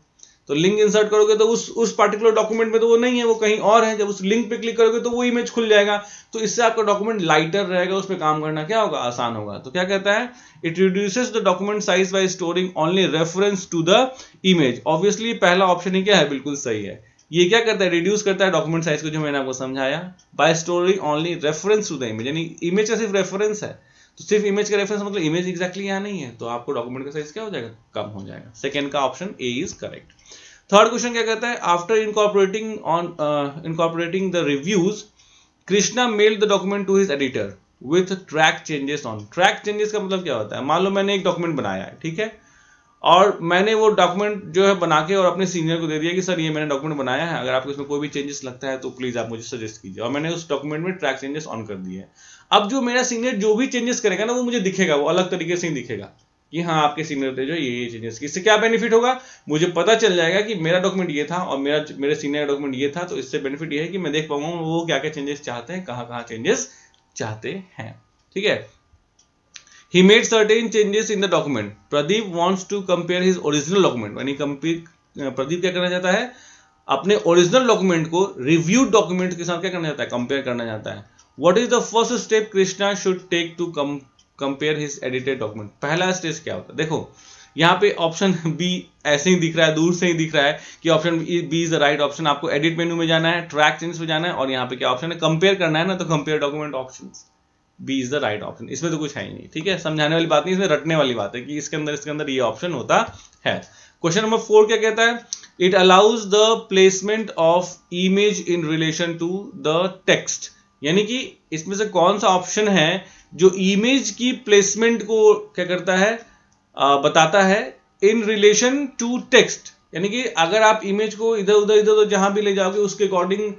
तो लिंक इंसर्ट करोगे तो उस पर्टिकुलर डॉक्यूमेंट में तो वो नहीं है, वो कहीं और है। जब उस लिंक पे क्लिक करोगे तो वो इमेज खुल जाएगा, तो इससे आपका डॉक्यूमेंट लाइटर रहेगा, उस पर काम करना क्या होगा, आसान होगा। तो क्या कहता है, it reduces the document size by storing only reference to the image. Obviously पहला ऑप्शन ही क्या है, बिल्कुल सही है। ये क्या करता है, रिड्यूस करता है डॉक्यूमेंट साइज को, जो मैंने आपको समझाया, by storing only reference to the image, यानी इमेज का सिर्फ रेफरेंस है। तो सिर्फ इमेज का रेफरेंस मतलब इमेज एग्जैक्टली यहाँ नहीं है, तो आपको डॉक्यूमेंट का साइज क्या हो जाएगा, कम हो जाएगा। सेकंड का option A is correct. Third question क्या कहता है, after incorporating the reviews Krishna mailed the document to his editor with track changes on. Track changes का मतलब क्या होता है, मान लो मैंने एक डॉक्यूमेंट बनाया है, ठीक है, और मैंने वो डॉक्यूमेंट जो है बना के और अपने सीनियर को दे दिया कि सर ये मैंने डॉक्यूमेंट बनाया है, अगर आपको इसमें कोई भी चेंजेस लगता है तो प्लीज आप मुझे सजेस्ट कीजिए, और मैंने उस डॉक्यूमेंट में ट्रैक चेंजेस ऑन कर दिए है। अब जो मेरा सीनियर जो भी चेंजेस करेगा ना वो मुझे दिखेगा, वो अलग तरीके से ही दिखेगा कि हाँ आपके सीनियर थे जो ये चेंजेस। इससे क्या बेनिफिट होगा, मुझे पता चल जाएगा कि मेरा डॉक्यूमेंट ये था और मेरे सीनियर का डॉक्यूमेंट ये था। तो इससे बेनिफिट ये है कि मैं देख पाऊंगा वो क्या क्या चेंजेस चाहते हैं, कहाँ चेंजेस चाहते हैं, ठीक है। He made certain changes in the document. Pradeep wants to compare his original document. यानी प्रदीप क्या करना चाहता है, अपने ओरिजिनल डॉक्यूमेंट को रिव्यूड डॉक्यूमेंट के साथ क्या करना चाहता है, कंपेयर करना चाहता है। What is the first step Krishna should take to compare his edited document? पहला स्टेज क्या होता है, देखो यहाँ पे ऑप्शन बी ऐसे ही दिख रहा है, दूर से ही दिख रहा है कि option B is the right option. आपको एडिट मेन्यू में जाना है, ट्रैक चेंज में जाना है, और यहाँ पे क्या ऑप्शन है, कंपेयर करना है ना, तो compare document options, B is the right option. इसमें तो कुछ है ही नहीं, ठीक है, समझाने वाली बात नहीं, इसमें रटने वाली बात है कि इसके अंदर ये ऑप्शन होता है। क्वेश्चन नंबर 4 क्या कहता है, it allows the placement of image in relation to the text, यानी कि इसमें से कौन सा ऑप्शन है जो इमेज की प्लेसमेंट को क्या करता है, बताता है इन रिलेशन टू टेक्स्ट, यानी कि अगर आप इमेज को इधर उधर जहां भी ले जाओगे उसके अकॉर्डिंग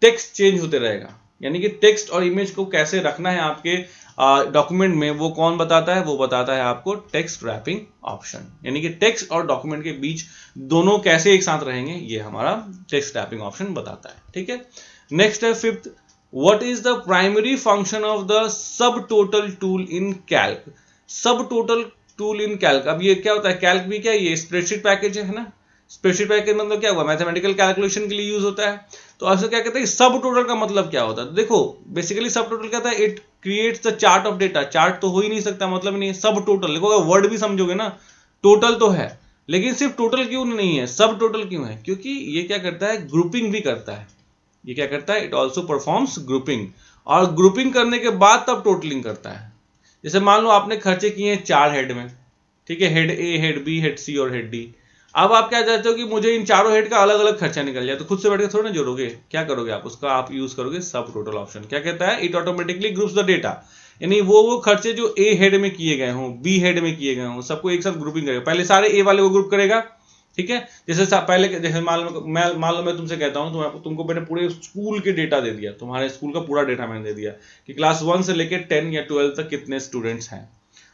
टेक्स्ट चेंज होते रहेगा, यानी कि टेक्स्ट और इमेज को कैसे रखना है आपके डॉक्यूमेंट में, वो कौन बताता है, वो बताता है आपको टेक्स्ट रैपिंग ऑप्शन, यानी कि टेक्स्ट और डॉक्यूमेंट के बीच दोनों कैसे एक साथ रहेंगे, ये हमारा टेक्स्ट रैपिंग ऑप्शन बताता है, ठीक है। नेक्स्ट है 5th, what is the primary function of the sub total tool in Calc. सब टोटल टूल इन कैल्क, अब ये क्या होता है, कैल्क भी क्या, ये स्प्रेडशीट पैकेज है ना, स्प्रेडशीट पैकेज मतलब क्या हुआ, मैथमेटिकल कैलकुलेशन के लिए यूज होता है। तो आपसे क्या कहते हैं, सब टोटल का मतलब क्या होता है, देखो बेसिकली सब टोटल कहता है it creates the chart of data, chart तो हो ही नहीं सकता, मतलब नहीं है, सब टोटल, देखो अगर वर्ड भी समझोगे ना, टोटल तो है लेकिन सिर्फ टोटल क्यों नहीं है, सब टोटल क्यों है, क्योंकि ये क्या करता है, ग्रुपिंग भी करता है, ये क्या करता है, इट ऑल्सो परफॉर्म्स ग्रुपिंग, और ग्रुपिंग करने के बाद तब टोटलिंग करता है। जैसे मान लो आपने खर्चे किए हैं 4 हेड में, ठीक है, हेड ए, हेड बी, हेड सी और हेड डी। अब आप क्या चाहते हो कि मुझे इन चारों हेड का अलग अलग खर्चा निकल जाए, तो खुद से बैठ के थोड़ा ना जोड़ोगे, क्या करोगे आप, उसका आप यूज करोगे सब टोटल ऑप्शन। क्या कहता है, it automatically groups the data, यानी वो खर्चे जो ए हेड में किए गए हों, बी हेड में किए गए हों, सबको एक साथ ग्रुपिंग करेगा। पहले सारे ए वाले को ग्रुप करेगा, ठीक है, जैसे पहले, जैसे मान लो मैं तुमसे कहता हूं, तुमको मैंने पूरे स्कूल के डेटा दे दिया, तुम्हारे स्कूल का पूरा डेटा मैंने दे दिया कि क्लास 1 से लेकर 10 या 12 तक कितने स्टूडेंट्स हैं।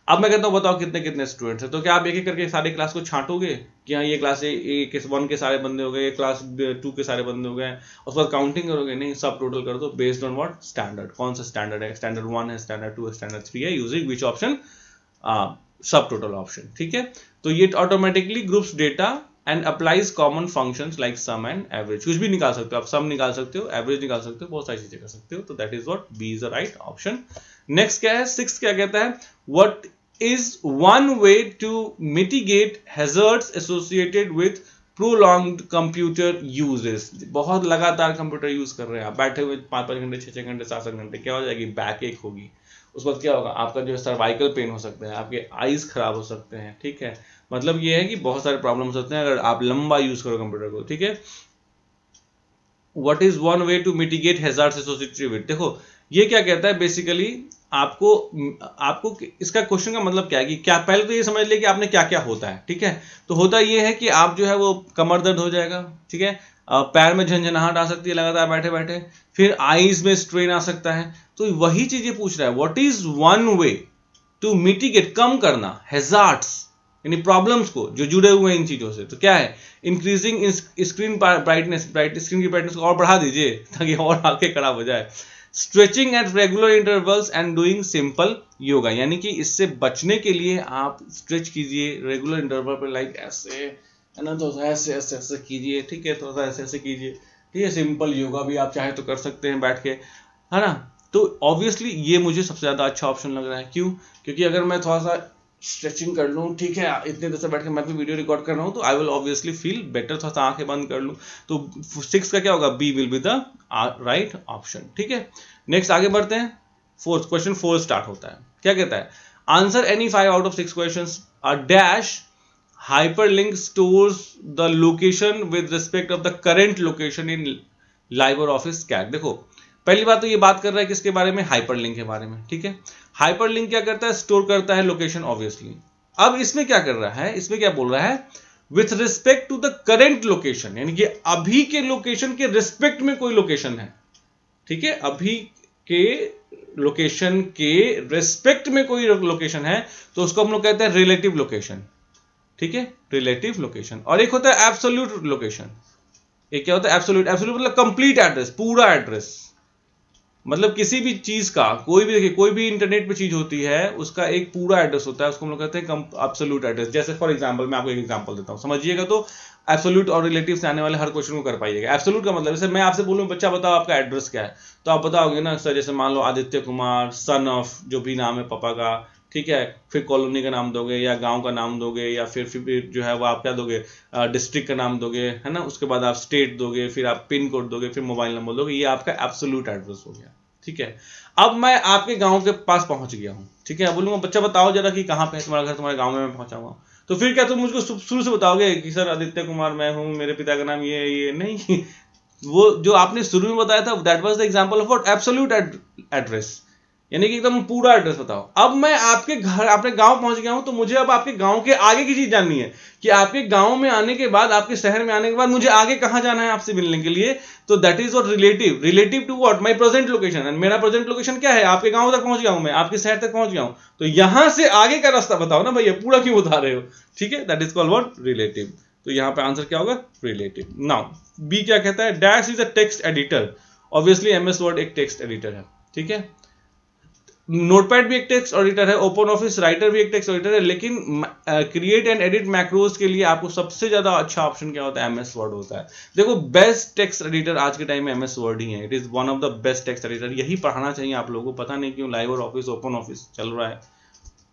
अब मैं कहता हूं बताओ कितने कितने स्टूडेंट्स हैं, तो क्या आप एक एक करके सारे क्लास को छांटोगे कि हाँ ये क्लास ए के 1 के सारे बंदे हो गए, ये क्लास 2 के सारे बंदे हो गए, उसके बाद काउंटिंग करोगे, नहीं, सब टोटल कर दो बेस्ड ऑन व्हाट, स्टैंडर्ड, कौन सा स्टैंडर्ड है, स्टैंडर्ड 1 है, स्टैंडर्ड 2 है, स्टैंडर्ड 3 है, using which option, subtotal option, ठीक है। तो ये automatically groups data and applies common functions like sum and average, कुछ भी निकाल सकते हो आप, सम निकाल सकते हो, एवरेज निकाल सकते हो, बहुत सारी चीजें कर सकते हो, तो that is what, B is the right option. Next क्या है, 6th क्या कहता है, what is one way to mitigate hazards associated with prolonged computer uses। बहुत लगातार कंप्यूटर यूज कर रहे हैं आप, बैठे हुए 5-5 घंटे, 6-6 घंटे, 7-7 घंटे, क्या हो जाएगी, बैक एक होगी, उस वक्त क्या होगा, आपका जो है सर्वाइकल पेन हो सकता है, आपके आईज खराब हो सकते हैं, ठीक है, मतलब ये है कि बहुत सारे प्रॉब्लम हो सकते हैं अगर आप लंबा यूज करो कंप्यूटर को, ठीक है। What is one way to mitigate hazards associated with, देखो ये क्या कहता है, बेसिकली आपको इसका क्वेश्चन का मतलब क्या है कि क्या, पहले तो ये समझ ले कि आपने क्या क्या होता है, ठीक है। तो होता ये है कि आप जो है वो कमर दर्द हो जाएगा, ठीक है, पैर में झंझनाहट आ सकती है लगातार बैठे बैठे, फिर आईज में स्ट्रेन आ सकता है, तो वही चीज ये पूछ रहा है, what is one way to mitigate, कम करना हैजार्ड्स, यानी प्रॉब्लम्स को जो जुड़े हुए हैं इन चीजों से, तो क्या है, इंक्रीजिंग स्क्रीन ब्राइटनेस, स्क्रीन की ब्राइटनेस को और बढ़ा दीजिए ताकि और आंखें खराब हो जाए, stretching at regular intervals and doing simple yoga, यानी कि इससे बचने के लिए आप स्ट्रेच कीजिए रेगुलर इंटरवल पर, लाइक ऐसे है ना, तो ऐसे ऐसे ऐसे कीजिए, ठीक है, थोड़ा सा ऐसे ऐसे कीजिए, ठीक है, सिंपल योगा भी आप चाहे तो कर सकते हैं बैठ के, है ना। तो ऑब्वियसली ये मुझे सबसे ज्यादा अच्छा ऑप्शन लग रहा है, क्यों, क्योंकि अगर मैं थोड़ा सा स्ट्रेचिंग कर लूँ, ठीक है, इतने देर से बैठ के मैं भी वीडियो रिकॉर्ड कर रहा हूँ, तो I will obviously feel better, थोड़ा सा आंखें बंद कर लूँ, तो 6 का क्या होगा, B will be the right option, ठीक है। नेक्स्ट आगे बढ़ते हैं, 4th क्वेश्चन 4 स्टार्ट होता है, क्या कहता है, answer any 5 out of 6 questions, a dash hyperlink stores the location with respect of the current location in LibreOffice कैट। देखो पहली बात तो ये बात कर रहा है किसके बारे में, हाइपरलिंक के बारे में, ठीक है। हाइपरलिंक क्या करता है, स्टोर करता है लोकेशन, ऑब्वियसली। अब इसमें क्या कर रहा है, इसमें क्या बोल रहा है, with respect to the current location, यानी कि अभी के लोकेशन के रिस्पेक्ट में कोई लोकेशन है, ठीक है, अभी के लोकेशन के रिस्पेक्ट में कोई लोकेशन है, तो उसको हम लोग कहते हैं रिलेटिव लोकेशन, ठीक है, रिलेटिव लोकेशन। और एक होता है एब्सोल्यूट लोकेशन, एक क्या होता है, एब्सोल्यूट, एब्सोल्यूट मतलब कंप्लीट एड्रेस, पूरा एड्रेस, मतलब किसी भी चीज का, कोई भी इंटरनेट पे चीज होती है उसका एक पूरा एड्रेस होता है, उसको हम लोग कहते हैं एब्सोल्यूट एड्रेस। जैसे फॉर एग्जांपल मैं आपको एक एग्जांपल देता हूं, समझिएगा, तो एब्सोल्यूट और रिलेटिव से आने वाले हर क्वेश्चन को कर पाइएगा। एब्सोल्यूट का मतलब, जैसे मैं आपसे बोलूं बच्चा बताओ आपका एड्रेस क्या है, तो आप बताओगे ना सर, जैसे मान लो आदित्य कुमार सन ऑफ जो भी नाम है पापा का, ठीक है, फिर कॉलोनी का नाम दोगे या गांव का नाम दोगे या फिर जो है वो आप क्या दोगे, डिस्ट्रिक्ट का नाम दोगे, है ना, उसके बाद आप स्टेट दोगे, फिर आप पिन कोड दोगे, फिर मोबाइल नंबर दोगे, ये आपका एब्सोल्यूट एड्रेस हो गया। ठीक है, अब मैं आपके गांव के पास पहुंच गया हूं, ठीक है, बोलूंगा बच्चा बताओ जरा कि कहाँ पे है तुम्हारा घर, तुम्हारे गांव में मैं पहुंचा हुआ, तो फिर क्या तुम मुझको शुरू से बताओगे कि सर आदित्य कुमार मैं हूं, मेरे पिता का नाम ये नहीं वो जो आपने शुरू में बताया था that was the example of what, absolute address, यानी कि एकदम पूरा एड्रेस बताओ। अब मैं आपके घर, आपने गांव पहुंच गया हूं, तो मुझे अब आपके गांव के आगे की चीज जाननी है कि आपके गांव में आने के बाद, आपके शहर में आने के बाद मुझे आगे कहां जाना है आपसे मिलने के लिए, तो that is what relative to what, my present location, and मेरा प्रेजेंट लोकेशन क्या है, आपके गांव तक पहुंच गया हूं मैं, आपके शहर तक पहुंच गया हूं, तो यहां से आगे का रास्ता बताओ ना भैया, पूरा क्यों बता रहे हो, ठीक है, that is called what, relative. तो यहां पे आंसर क्या होगा, रिलेटिव। नाउ बी क्या कहता है, dash is a text editor, obviously MS word एक टेक्स्ट एडिटर है, ठीक है, नोटपैड भी एक टेक्स्ट एडिटर है, ओपन ऑफिस राइटर भी एक टेक्स्ट एडिटर है, लेकिन क्रिएट एंड एडिट मैक्रोज के लिए आपको सबसे ज्यादा अच्छा ऑप्शन क्या होता है, एमएस वर्ड होता है। देखो बेस्ट टेक्स्ट एडिटर आज के टाइम में एमएस वर्ड ही है, it is one of the best text editor, यही पढ़ाना चाहिए आप लोगों को, पता नहीं क्यों लाइव और ऑफिस ओपन ऑफिस चल रहा है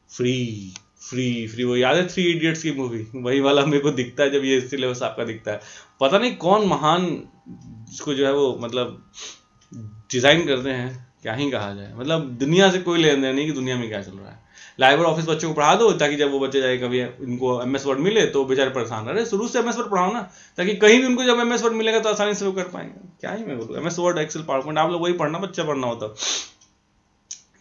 फ्री फ्री फ्री, वो याद है 3 इडियट्स की मूवी, वही वाला मेरे को दिखता है जब ये सिलेबस आपका दिखता है, पता नहीं कौन महान जिसको जो है वो मतलब डिजाइन करते हैं, क्या ही कहा जाए, मतलब दुनिया से कोई लेन देन नहीं कि दुनिया में क्या चल रहा है। लाइव और ऑफिस बच्चों को पढ़ा दो ताकि जब वो बच्चे जाए कभी इनको एमएस वर्ड मिले तो बेचारे परेशान रहे, शुरू से एमएस वर्ड पढ़ाओ ना, ताकि कहीं भी उनको जब एमएस वर्ड मिलेगा तो आसानी से वो कर पाएंगे। क्या ही मैं बोलूं, एमएस वर्ड एक्सेल पावरपॉइंट आप लोग वही पढ़ना, बच्चा पढ़ना होता।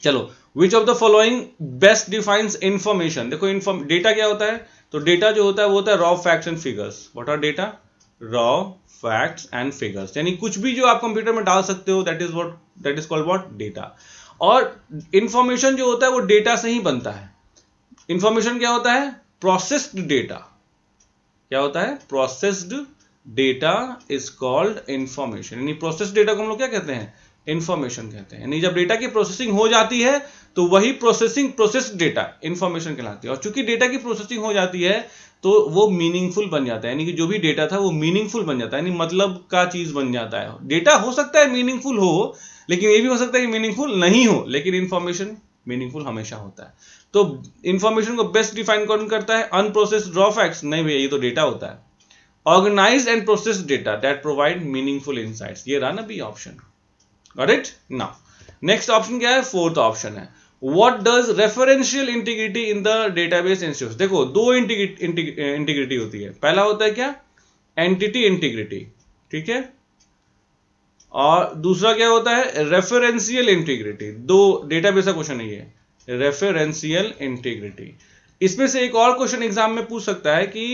चलो, विच of the following best defines information, देखो डेटा क्या होता है, तो डेटा जो होता है वो होता है raw facts and figures. What are data, raw facts and figures, यानी कुछ भी जो आप कंप्यूटर में डाल सकते हो, that is called what, data. और इंफॉर्मेशन जो होता है वो डेटा से ही बनता है। इंफॉर्मेशन क्या होता है, प्रोसेस्ड डेटा, क्या होता है, processed data is called information, यानी प्रोसेस्ड डेटा को हम लोग क्या कहते हैं, इंफॉर्मेशन कहते हैं। यानी जब डेटा की प्रोसेसिंग हो जाती है तो वही प्रोसेस्ड डेटा इंफॉर्मेशन कहलाती है। और चूंकि डेटा की प्रोसेसिंग हो जाती है तो वो मीनिंगफुल बन जाता है, यानी कि जो भी डेटा था वो मीनिंगफुल बन जाता है, यानी मतलब का चीज बन जाता है। डेटा हो सकता है मीनिंगफुल हो, लेकिन ये भी हो सकता है कि मीनिंगफुल नहीं हो, लेकिन इंफॉर्मेशन मीनिंगफुल हमेशा होता है। तो इंफॉर्मेशन को बेस्ट डिफाइन कौन करता है, अनप्रोसेस्ड रॉ फैक्ट्स, नहीं भैया ये तो डेटा होता है। Organised and processed data that provide meaningful insights, ये रहा ना B option. Got it. Now next option क्या है, फोर्थ ऑप्शन है, What does referential integrity in the database ensures? देखो दो इंटीग्रिटी होती है, पहला होता है क्या, एंटिटी इंटीग्रिटी, ठीक है, और दूसरा क्या होता है, रेफरेंशियल इंटीग्रिटी। दो डेटाबेस का क्वेश्चन है ये, रेफरेंशियल इंटीग्रिटी। इसमें से एक और क्वेश्चन एग्जाम में पूछ सकता है कि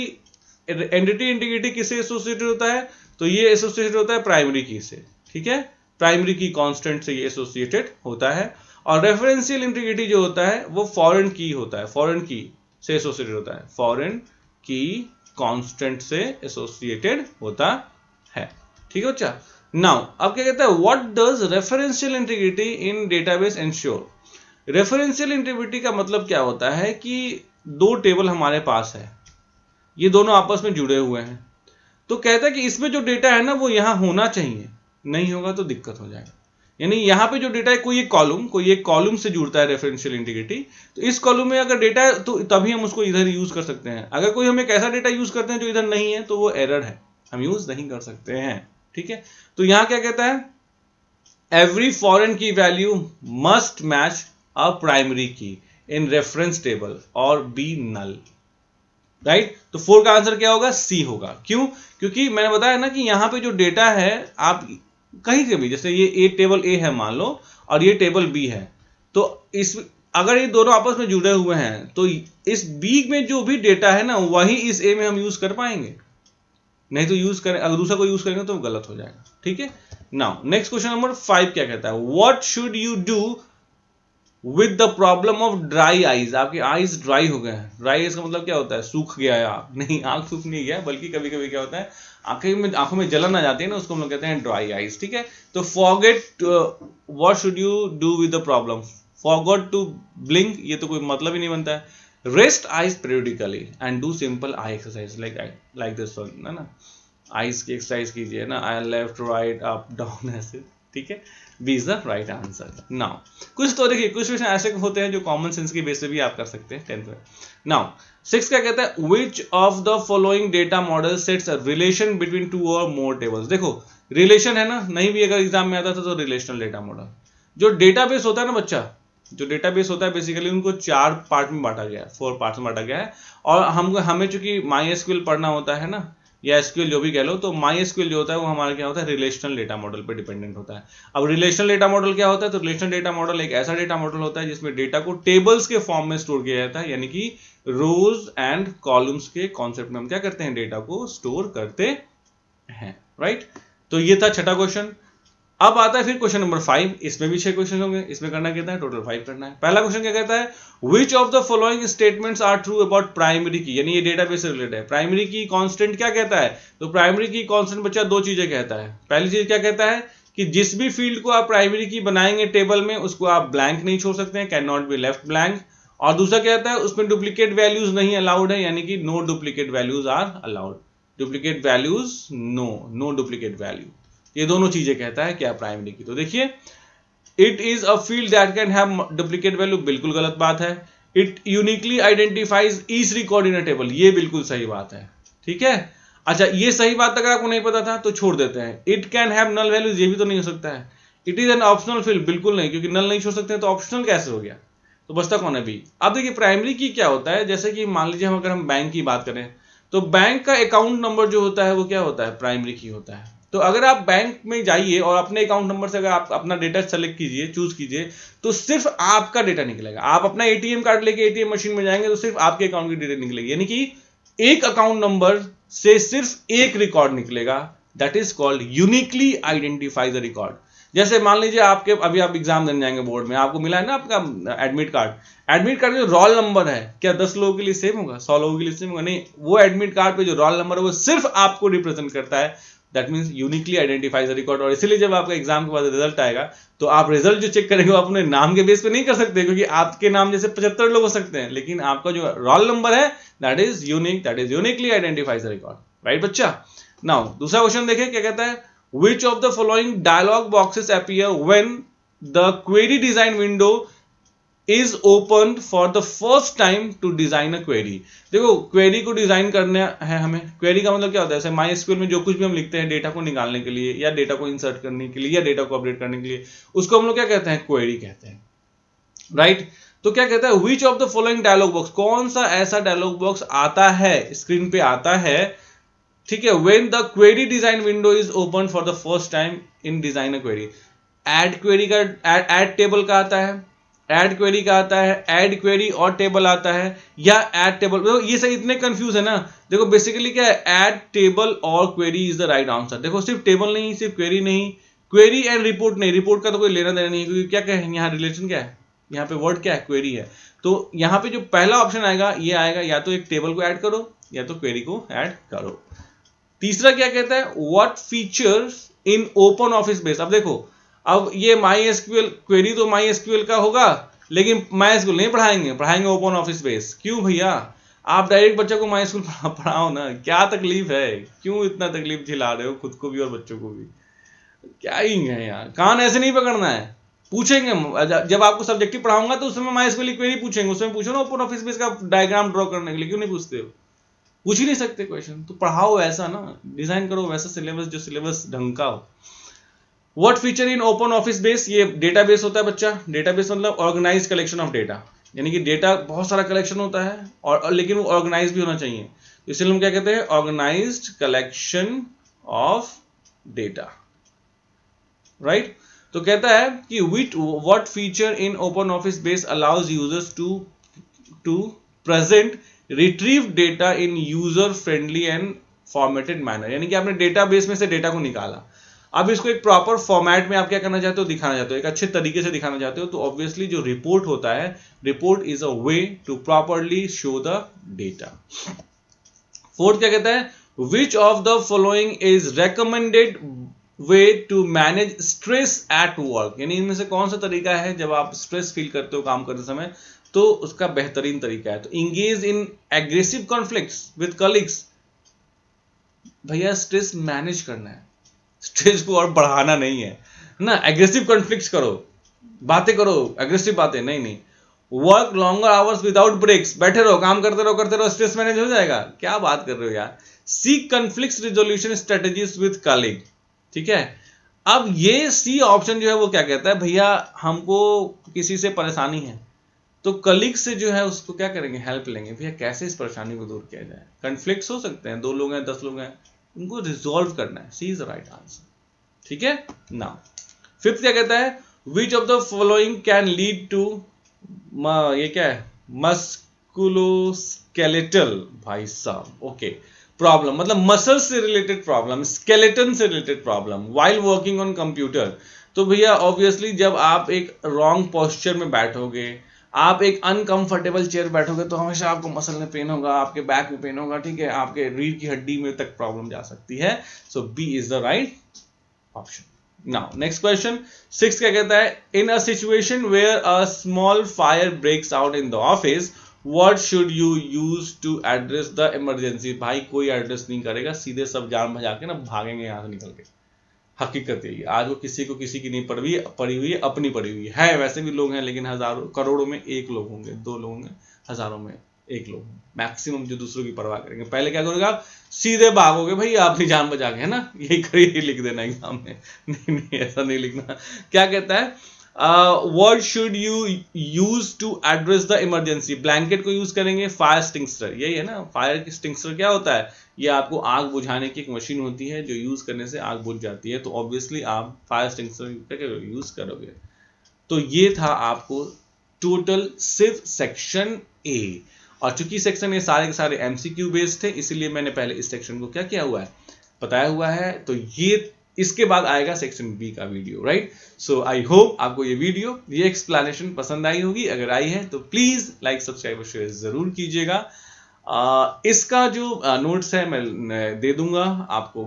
एंटिटी इंटीग्रिटी किससे एसोसिएटेड होता है, तो ये एसोसिएटेड होता है प्राइमरी की से, ठीक है, प्राइमरी की कांस्टेंट से ये एसोसिएटेड होता है। और रेफरेंशियल इंटीग्रिटी जो होता है वो फॉरेन की होता है, फॉरेन की से एसोसिएटेड होता है, फॉरेन की कांस्टेंट से एसोसिएटेड होता है, ठीक है बच्चा। नाउ अब क्या कहता है, what does referential integrity in database ensure. Referential integrity का मतलब क्या होता है कि दो टेबल हमारे पास है, ये दोनों आपस में जुड़े हुए हैं, तो कहता है कि इसमें जो डेटा है ना वो यहां होना चाहिए, नहीं होगा तो दिक्कत हो जाएगा। यानी यहाँ पे जो डेटा है कोई एक कॉलम से जुड़ता है रेफरेंशियल इंटीग्रिटी, तो इस कॉलम में अगर डेटा है तो तभी हम उसको इधर यूज कर सकते हैं। अगर कोई हम एक ऐसा डेटा यूज करते हैं जो इधर नहीं है तो वो एरर है, हम यूज नहीं कर सकते हैं, ठीक है। तो यहां क्या कहता है, एवरी फॉरेन की value must match a primary की इन रेफरेंस टेबल और बी नल, राइट। तो 4 का आंसर क्या होगा, सी होगा। क्यों, क्योंकि मैंने बताया ना कि यहां पे जो डेटा है आप कहीं से भी, जैसे ये टेबल ए है मान लो और ये टेबल बी है, तो इस अगर ये दोनों आपस में जुड़े हुए हैं तो इस बी में जो भी डेटा है ना वही इस ए में हम यूज कर पाएंगे, नहीं तो यूज करें अगर दूसरा को यूज करेंगे तो गलत हो जाएगा, ठीक है। नाउ नेक्स्ट क्वेश्चन नंबर 5 क्या कहता है, what should you do with the problem of dry eyes. आपके आईज ड्राई हो गए हैं, ड्राई आईज का मतलब क्या होता है, सूख गया है आंख, नहीं आंख सूख नहीं गया, बल्कि कभी कभी क्या होता है आंखों में जलन आ जाती है ना, उसको हम लोग कहते हैं ड्राई आईज, ठीक है। तो forget, what should you do with the problem, forgot to blink, ये तो कोई मतलब ही नहीं बनता है। Rest eyes periodically and do simple eye exercise like this one, है ना, आईज की एक्सरसाइज कीजिए ना, eye left right up down ऐसे, ठीक है। B is the right answer. Now कुछ तो देखिए कुछ क्वेश्चन ऐसे होते हैं जो कॉमन सेंस की बेस पे भी आप कर सकते हैं 10th में। नाउ 6 क्या कहता है, which of the following data model sets a relation between two और मोर टेबल्स। देखो रिलेशन है ना, नहीं भी अगर एग्जाम में आता था तो रिलेशनल डेटा मॉडल। जो डेटाबेस होता है ना बच्चा, जो डेटाबेस होता है बेसिकली उनको 4 पार्ट में बांटा गया है, 4 पार्ट्स में बांटा गया है। और हमें चूंकि MySQL पढ़ना होता है ना, या SQL जो भी कह लो, तो MySQL जो होता है वो हमारा क्या होता है, रिलेशनल डेटा मॉडल पे डिपेंडेंट होता है। अब रिलेशनल डेटा मॉडल क्या होता है, तो रिलेशनल डेटा मॉडल एक ऐसा डेटा मॉडल होता है जिसमें डेटा को टेबल्स के फॉर्म में स्टोर किया जाता है, यानी कि रोज एंड कॉलम्स के कॉन्सेप्ट में हम क्या करते हैं, डेटा को स्टोर करते हैं, राइट। तो ये था छठा क्वेश्चन। अब आता है फिर क्वेश्चन नंबर 5, इसमें भी 6 क्वेश्चन होंगे, इसमें करना कितना है, टोटल 5 करना है। पहला क्वेश्चन क्या कहता है, which of the following statements are true about primary key, यानी ये डेटाबेस से रिलेटेड है। प्राइमरी की कांस्टेंट क्या कहता है, तो प्राइमरी की कांस्टेंट बच्चा 2 चीजें कहता है। पहली चीज क्या कहता है कि जिस भी फील्ड को आप प्राइमरी की बनाएंगे टेबल में, उसको आप ब्लैंक नहीं छोड़ सकते हैं, can not be left blank. और दूसरा क्या कहता है, उसमें डुप्लीकेट वैल्यूज नहीं अलाउड है, यानी कि no duplicate values are allowed. Duplicate values no duplicate value, ये दोनों चीजें कहता है क्या प्राइमरी की। तो देखिए it is a field that can have duplicate value, बिल्कुल गलत बात है। It uniquely identifies each record in a table, ये बिल्कुल सही बात है, ठीक है। अच्छा ये सही बात अगर आपको नहीं पता था तो छोड़ देते हैं। It can have null values, ये भी तो नहीं हो सकता है। It is an optional field, बिल्कुल नहीं, क्योंकि नल नहीं छोड़ सकते हैं तो ऑप्शनल कैसे हो गया, तो बचता कौन है, बी। अब देखिए प्राइमरी की क्या होता है, जैसे कि मान लीजिए अगर हम बैंक की बात करें तो बैंक का अकाउंट नंबर जो होता है वो क्या होता है, प्राइमरी की होता है। तो अगर आप बैंक में जाइए और अपने अकाउंट नंबर से अगर आप अपना डेटा सेलेक्ट कीजिए, चूज कीजिए, तो सिर्फ आपका डेटा निकलेगा। आप अपना एटीएम कार्ड लेके एटीएम मशीन में जाएंगे तो सिर्फ आपके अकाउंट की डिटेल निकलेगी, यानी कि एक अकाउंट नंबर से सिर्फ एक रिकॉर्ड निकलेगा, that is called uniquely identify the record. जैसे मान लीजिए आपके अभी आप एग्जाम देने जाएंगे बोर्ड में, आपको मिला है ना आपका एडमिट कार्ड। एडमिट कार्ड जो रोल नंबर है क्या 10 लोगों के लिए सेम होगा, 100 लोगों के लिए सेम होगा, नहीं। वो एडमिट कार्ड पे जो रोल नंबर है वो सिर्फ आपको रिप्रेजेंट करता है, that means uniquely identifies the record. और इसीलिए जब आपका एग्जाम के बाद रिजल्ट आएगा तो आप रिजल्ट जो चेक करेंगे वो अपने नाम के बेस पे नहीं कर सकते, क्योंकि आपके नाम जैसे 75 लोग हो सकते हैं, लेकिन आपका जो रोल नंबर है that is unique, that is uniquely identifies the record, right बच्चा। नाउ दूसरा क्वेश्चन देखें क्या कहता है, which of the following dialog boxes appear when the query design window is opened for the first time to design a query। देखो query को design करना है हमें। क्वेरी का मतलब क्या होता है, जैसे MySQL में जो कुछ भी हम लिखते हैं डेटा को निकालने के लिए या डेटा को इंसर्ट करने के लिए या डेटा को अपडेट करने के लिए, उसको हम लोग क्या कहते हैं, क्वेरी कहते हैं, राइट। तो क्या कहता है, which of the following dialog box, कौन सा ऐसा डायलॉग बॉक्स आता है, स्क्रीन पे आता है, ठीक है, when the query design window is open for the first time in design a query। add query का add table का आता है, add query का आता है, add query और टेबल आता है, या add table। तो ये सब इतने कंफ्यूज है ना। देखो बेसिकली क्या है, add table और query is the right answer। देखो सिर्फ टेबल नहीं, सिर्फ query नहीं, query एंड रिपोर्ट नहीं, रिपोर्ट का तो कोई लेना देना नहीं है, क्योंकि क्या है यहाँ रिलेशन क्या है, यहाँ पे वर्ड क्या है, क्वेरी है। तो यहाँ पे जो पहला ऑप्शन आएगा ये आएगा, या तो एक टेबल को ऐड करो या तो क्वेरी को ऐड करो। तीसरा क्या कहता है, what features in Open Office base. अब देखो अब ये MySQL क्वेरी तो MySQL का होगा, लेकिन MySQL नहीं पढ़ाएंगे ओपन ऑफिस बेस। क्यों भैया, आप डायरेक्ट बच्चों को MySQL पढ़ाओ ना, क्या तकलीफ है, क्यों इतना तकलीफ झिला रहे हो खुद को भी और बच्चों को भी, क्या ही है यार। कान ऐसे नहीं पकड़ना है, पूछेंगे जब आपको सब्जेक्टिव पढ़ाऊंगा तो उसमें MySQL क्वेरी पूछेंगे, उसमें पूछो ना ओपन ऑफिस बेस का डायग्राम ड्रॉ करने के लिए, क्यों नहीं पूछते हो, पूछ ही नहीं सकते क्वेश्चन। तो पढ़ाओ ऐसा ना, डिजाइन करो वैसा सिलेबस जो सिलेबस ढंग का हो। What feature in Open Office base, ये डेटाबेस होता है बच्चा। डेटाबेस मतलब ऑर्गेनाइज कलेक्शन ऑफ डेटा, यानी कि डेटा बहुत सारा कलेक्शन होता है और लेकिन वो ऑर्गेनाइज भी होना चाहिए, इसलिए हम क्या कहते हैं, organised collection of data, right. तो कहता है कि what feature in Open Office Base allows users to present retrieve data in user friendly and formatted manner, यानी कि आपने डेटाबेस में से डेटा को निकाला, अब इसको एक प्रॉपर फॉर्मेट में आप क्या करना चाहते हो, दिखाना चाहते हो, एक अच्छे तरीके से दिखाना चाहते हो। तो ऑब्वियसली जो रिपोर्ट होता है, report is a way to properly show the data. Fourth क्या कहता है, which of the following is recommended way to manage stress at work, यानी इनमें से कौन सा तरीका है जब आप स्ट्रेस फील करते हो काम करते समय तो उसका बेहतरीन तरीका है। तो engage in aggressive conflicts with colleagues, भैया स्ट्रेस मैनेज करना है, स्ट्रेस को और बढ़ाना नहीं है। ना एग्रेसिव कॉन्फ्लिक्ट करो, बातें करो, एग्रेसिव बातें नहीं। Work longer hours without breaks, बैठे रहो, काम करते रहो, स्ट्रेस मैनेज हो जाएगा। क्या बात कर रहे हो यार। Seek conflict resolution strategies with colleague, ठीक है। अब ये सी ऑप्शन जो है वो क्या कहता है, भैया हमको किसी से परेशानी है तो कलीग से जो है उसको क्या करेंगे, हेल्प लेंगे। भैया कैसे इस परेशानी को दूर किया जाए। कॉन्फ्लिक्ट्स हो सकते हैं, 2 लोग हैं 10 लोग हैं, उनको रिजॉल्व करना है। C is the right answer, ठीक है। नाउ फिफ्थ क्या कहता है, which of the following can lead to, ये क्या है, मस्कुलोस्केलेटल, भाई साहब, ओके, प्रॉब्लम, मतलब मसल से रिलेटेड प्रॉब्लम, स्केलेटन से related problem while working on computer. तो भैया ऑब्वियसली जब आप एक रॉन्ग पोस्चर में बैठोगे, आप एक अनकंफर्टेबल चेयर बैठोगे तो हमेशा आपको मसल में पेन होगा, आपके बैक में पेन होगा, ठीक है, आपके रीढ़ की हड्डी में तक प्रॉब्लम जा सकती है। So B is the right option. Now next question 6 क्या कहता है, in a situation where a small fire breaks out in the office what should you use to address the emergency. भाई कोई एड्रेस नहीं करेगा, सीधे सब जान बजा के ना भागेंगे यहां से निकल के। हकीकत यही, आज वो किसी को किसी की नहीं पड़ी हुई है, अपनी पड़ी हुई है। वैसे भी लोग हैं लेकिन हजारों करोड़ों में 1 लोग होंगे, 2 लोग होंगे, हजारों में 1 लोग मैक्सिमम जो दूसरों की परवाह करेंगे। पहले क्या करोगे आप, सीधे भागोगे भाई, अपनी जान बचा के, है ना। यही करिए, लिख देना एग्जाम में। नहीं ऐसा नहीं लिखना। क्या कहता है, what should you use to address the emergency. Blanket को यूज करेंगे, फायर एक्सटिंग्विशर, यही है ना। फायर एक्सटिंग्विशर क्या होता है, ये आपको आग बुझाने की एक मशीन होती है जो यूज करने से आग बुझ जाती है। तो ऑब्वियसली आप फायर एक्सटिंग्विशर यूज करोगे। तो ये था आपको टोटल सिर्फ सेक्शन ए। और चूंकि सेक्शन ए सारे के सारे एमसीक्यू बेस्ड थे, इसीलिए मैंने पहले इस सेक्शन को क्या किया हुआ है, बताया हुआ है। तो ये इसके बाद आएगा सेक्शन बी का video, right. So I hope आपको ये वीडियो, ये एक्सप्लेनेशन पसंद आई होगी। अगर आई है तो प्लीज लाइक, सब्सक्राइब और शेयर जरूर कीजिएगा। इसका जो नोट्स है मैं दे दूंगा आपको,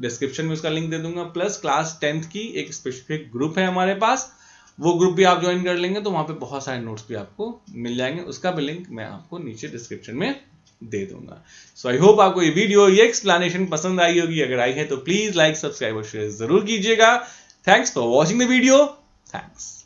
डिस्क्रिप्शन में उसका लिंक दे दूंगा। प्लस क्लास 10th की एक स्पेसिफिक ग्रुप है हमारे पास, वो ग्रुप भी आप ज्वाइन कर लेंगे तो वहां पे बहुत सारे नोट्स भी आपको मिल जाएंगे। उसका भी लिंक मैं आपको नीचे डिस्क्रिप्शन में दे दूंगा। सो आई होप आपको ये वीडियो, ये एक्सप्लेनेशन पसंद आई होगी। अगर आई है तो प्लीज लाइक, सब्सक्राइब और शेयर जरूर कीजिएगा। Thanks for watching the video. Thanks.